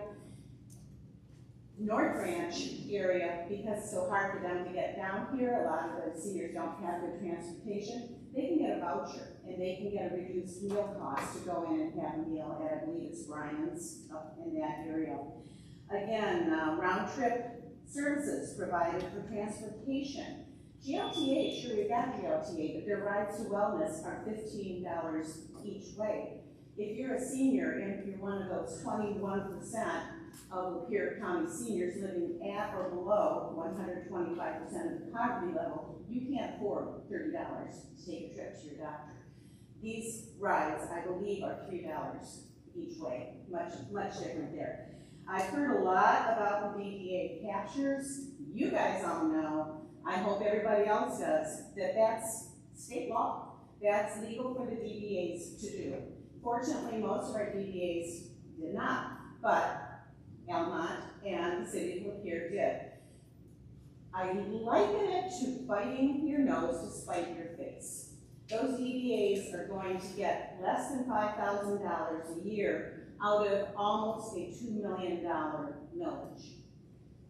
Speaker 9: North Branch area, because it's so hard for them to get down here, a lot of the seniors don't have good transportation, they can get a voucher and they can get a reduced meal cost to go in and have a meal at, I believe it's Brian's up in that area. Again, round trip services provided for transportation. GLTA, sure we got GLTA, but their rides to wellness are $15 each way. If you're a senior and if you're one of those 21% of Lapeer County seniors living at or below 125% of the poverty level, you can't afford $30 to take a trip to your doctor. These rides, I believe, are $3 each way, much different there. I've heard a lot about the DDA captures. You guys all know, I hope everybody else does, that that's state law. That's legal for the DDAs to do. Fortunately, most of our DDAs did not, but Almont and the city of Lapeer did. I liken it to biting your nose to spite your face. Those DDAs are going to get less than $5,000 a year out of almost a $2 million millage.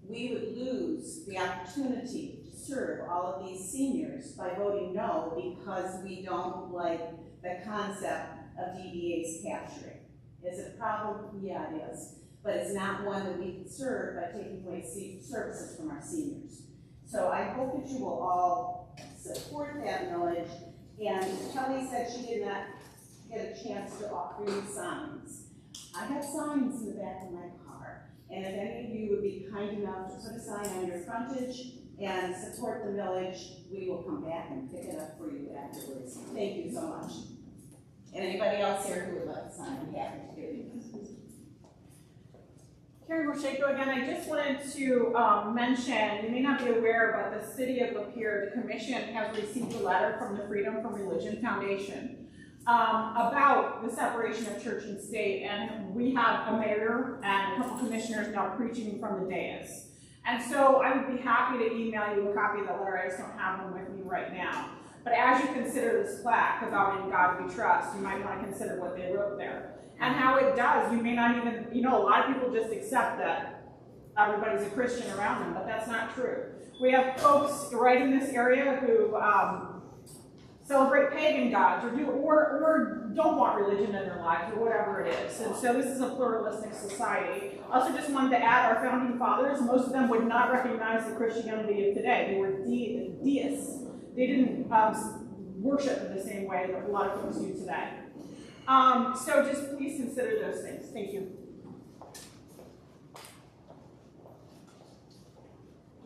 Speaker 9: We would lose the opportunity to serve all of these seniors by voting no because we don't like the concept of DDAs capturing.
Speaker 15: Is it a problem? Yeah, it is. But it's not one that we can serve by taking away services from our seniors. So I hope that you will all support that millage. And Kelly said she did not get a chance to offer you signs. I have signs in the back of my car. And if any of you would be kind enough to put a sign on your frontage and support the millage, we will come back and pick it up for you afterwards. Thank you so much. And anybody else here who would like a sign, I'm happy to give you. Karen Rosheko again. I just wanted to mention, you may not be aware, but the city of Lapeer, the commission has received a letter from the Freedom from Religion Foundation about the separation of church and state, and we have a mayor and a couple commissioners now preaching from the dais. And so I would be happy to email you a copy of the letter. I just don't have one with me right now. But as you consider this plaque about In God We Trust, you might want to consider what they wrote there. And how it does, you may not even, you know, a lot of people just accept that everybody's a Christian around them, but that's not true. We have folks right in this area who celebrate pagan gods or don't want religion in their lives or whatever it is. And so this is a pluralistic society. I also just wanted to add our founding fathers, most of them would not recognize the Christianity of today. They were deists. They didn't worship in the same way that a lot of folks do today. So just please consider those things. Thank you.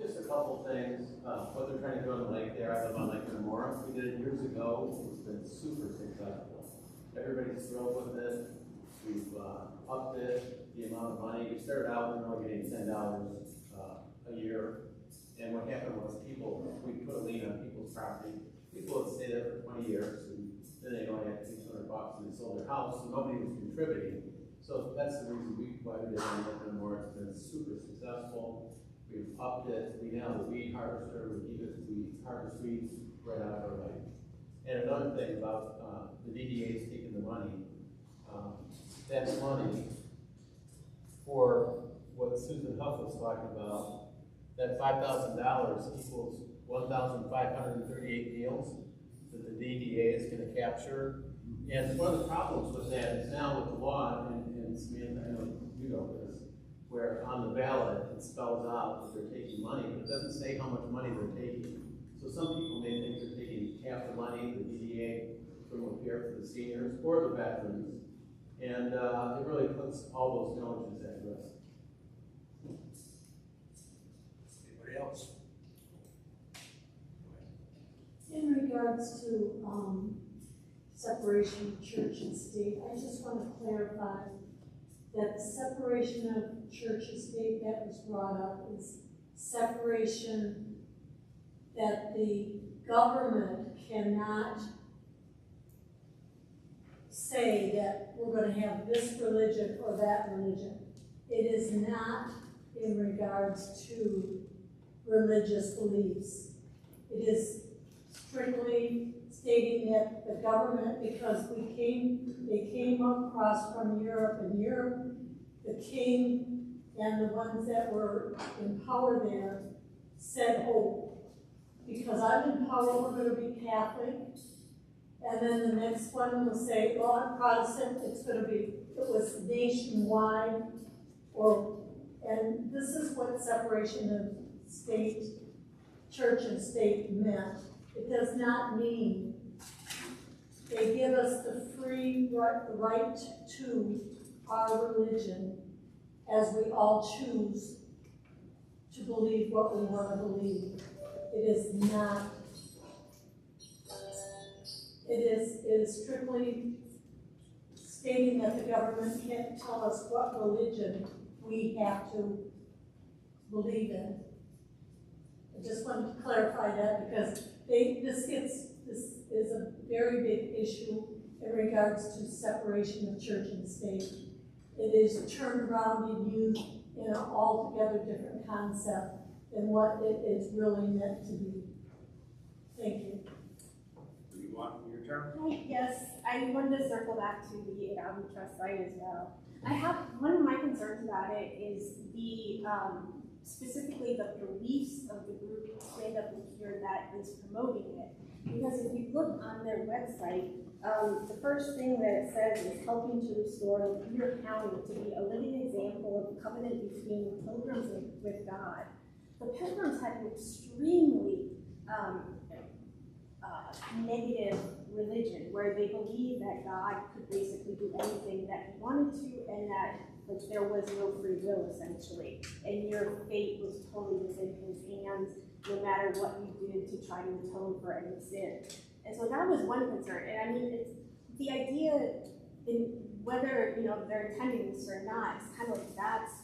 Speaker 14: Just a couple things. What they're trying to do on the lake there, I live on Lake Memorial. We did it years ago. It's been super successful. Everybody's thrilled with it. We've upped it, the amount of money. We started out with only getting $10 a year. And what happened was we put a lien on people's property. People would stay there for 20 years, and then they only had $600 and they sold their house, so nobody was contributing. So that's the reason why we did it more. It's been super successful. We've upped it. We now have a weed harvester. We harvest weeds right out of our lake. And another thing about the DDA's taking the money, that's money for what Susan Huff was talking about. That $5,000 equals 1,538 meals that the DDA is going to capture. And one of the problems with that is now with the law, and Samantha, I know you know this, where on the ballot it spells out that they're taking money, but it doesn't say how much money they're taking. So some people may think they're taking half the money, the DDA from Lapeer for the seniors or the veterans, and it really puts all those villages at risk.
Speaker 1: Anybody else?
Speaker 4: In regards to separation of church and state, I just want to clarify that the separation of church and state that was brought up is separation that the government cannot say that we're going to have this religion or that religion. It is not in regards to religious beliefs. It is strictly stating that the government, because they came across from Europe, and Europe, the king and the ones that were in power there said, oh, because I'm in power, we're going to be Catholic. And then the next one will say, well, I'm Protestant, it's going to be, it was nationwide, and this is what separation of state, church and state meant. It does not mean they give us the free right to our religion as we all choose to believe what we want to believe. It is not. It is strictly stating that the government can't tell us what religion we have to believe in. I just wanted to clarify that because this is a very big issue in regards to separation of church and state. It is turned around and used in an altogether different concept than what it is really meant to be. Thank you.
Speaker 1: Do you want your turn?
Speaker 13: Yes, I wanted to circle back to the endowment trust site as well. I have, one of my concerns about it is the, specifically the beliefs of the group Stand Up Lapeer that is promoting it. because if you look on their website, the first thing that it says is helping to restore Lapeer County to be a living example of covenant between pilgrims with God. The Pilgrims had an extremely negative religion where they believed that God could basically do anything that he wanted to, and that there was no free will essentially, and your fate was totally within his hands, no matter what you did to try to atone for any sin. And so that was one concern. And I mean, it's the idea, in whether they're intending this or not, it's kind of like that's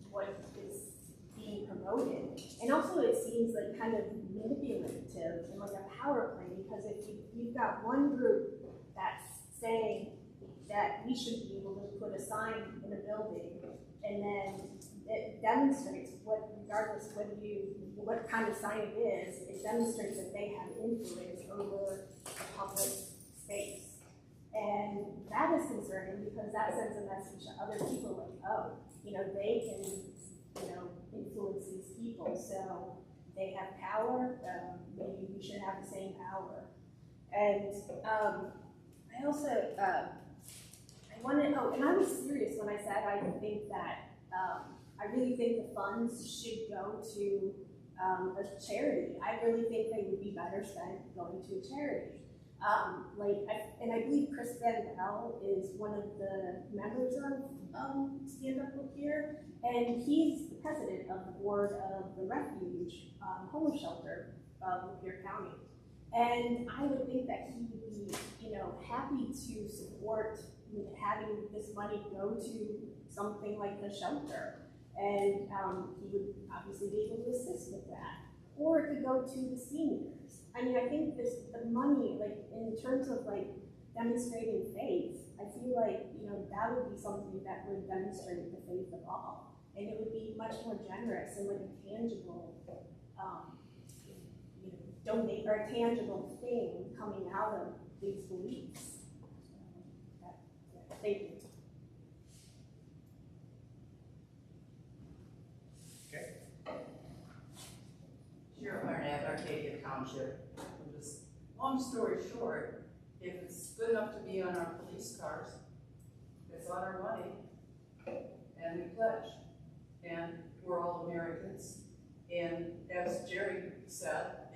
Speaker 13: what is being promoted. And also it seems like kind of manipulative and like a power play, because if you've got one group that's saying that we should be able to put a sign in a building, and then it demonstrates regardless what kind of sign it is, it demonstrates that they have influence over the public space. And that is concerning because that sends a message to other people like, oh, they can, influence these people, so they have power, maybe we should have the same power. And I also, and I was serious when I said I think that, I really think the funds should go to a charity. I really think they would be better spent going to a charity. And I believe Chris Van Bell is one of the members of Stand Up Lapeer, and he's the president of the board of the Refuge homeless shelter of Lapeer County. And I would think that he would be, happy to support having this money go to something like the shelter. And he would obviously be able to assist with that. Or it could go to the seniors. I mean, I think the money, in terms of demonstrating faith, I feel like, that would be something that would demonstrate the faith of all. And it would be much more generous and a tangible, donate or a tangible thing coming out of these beliefs. Thank you.
Speaker 18: Sheriff Arnett, Arcadia Township. Just long story short, if it's good enough to be on our police cars, it's on our money, and we pledge. And we're all Americans. And as Jerry said,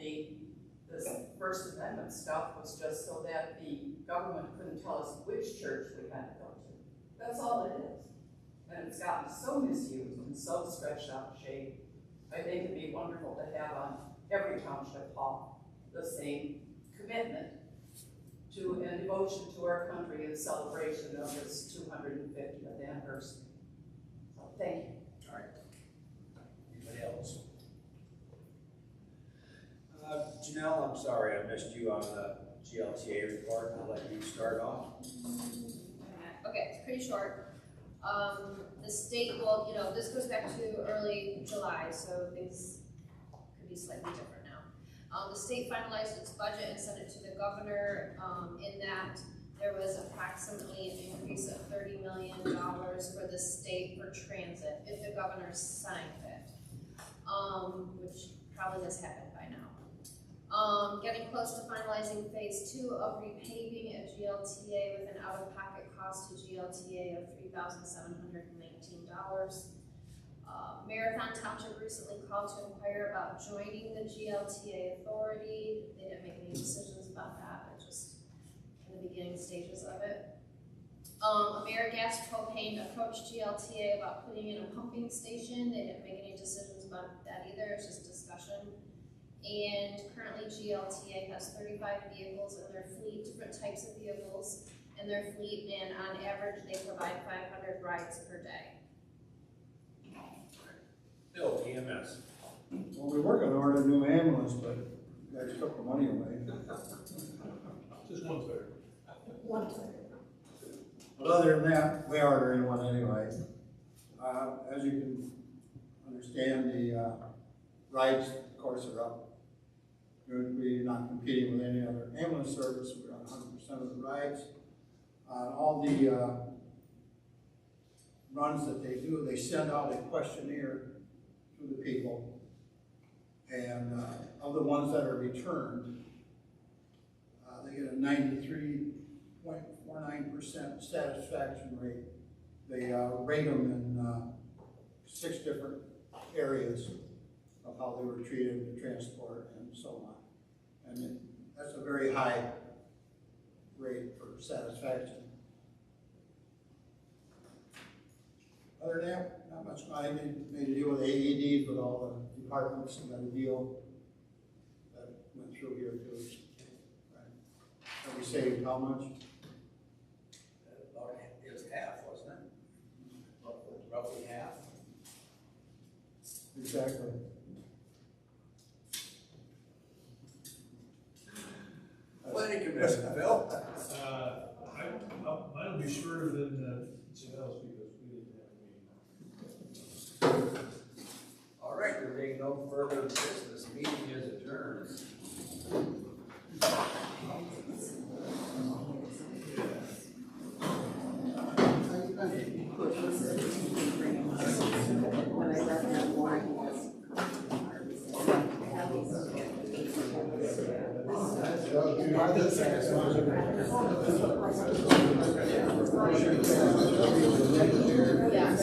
Speaker 18: this First Amendment stuff was just so that the government couldn't tell us which church we had to go to. That's all it is. And it's gotten so misused and so stretched out of shape. I think it'd be wonderful to have on every township hall the same commitment to and devotion to our country in celebration of its 250th anniversary. So thank you.
Speaker 1: All right. Anybody else? Janelle, I'm sorry I missed you on the GLTA report. I'll let you start off.
Speaker 6: Okay, it's pretty short. The state will, this goes back to early July, so things could be slightly different now. The state finalized its budget and sent it to the governor. In that, there was approximately an increase of $30 million for the state for transit, if the governor signed it, which probably has happened by now. Getting close to finalizing phase 2 of repaving at GLTA with an out-of-pocket cost to GLTA of $3,719. Marathon Township recently called to inquire about joining the GLTA authority. They didn't make any decisions about that, but just in the beginning stages of it. AmeriGas Propane approached GLTA about putting in a pumping station. They didn't make any decisions about that either, it's just discussion. And currently GLTA has 35 vehicles in their fleet, different types of vehicles in their fleet, and on average they provide 500 rides per day.
Speaker 1: Bill, EMS.
Speaker 8: Well, we were gonna order a new ambulance, but you guys took the money away.
Speaker 3: Just 1/3.
Speaker 13: 1/3.
Speaker 8: But other than that, we are ordering one anyway. As you can understand, the rides, of course, are up. We're not competing with any other ambulance service. We're on 100% of the rides. All the runs that they do, they send out a questionnaire to the people. And of the ones that are returned, They get a 93.49% satisfaction rate. They rate them in 6 different areas of how they were treated in the transport and so on. And that's a very high rate for satisfaction. Other than that, not much. I made a deal with AEDs with all the departments and got a deal that went through here too. Right. And we saved how much?
Speaker 1: About, it was half, wasn't it? Roughly half.
Speaker 8: Exactly.
Speaker 1: Planning Commission, Bill?
Speaker 3: Mine'll be shorter than Janelle's because we didn't have a meeting.
Speaker 1: All right, there being no further business, meeting is adjourned.
Speaker 8: Well,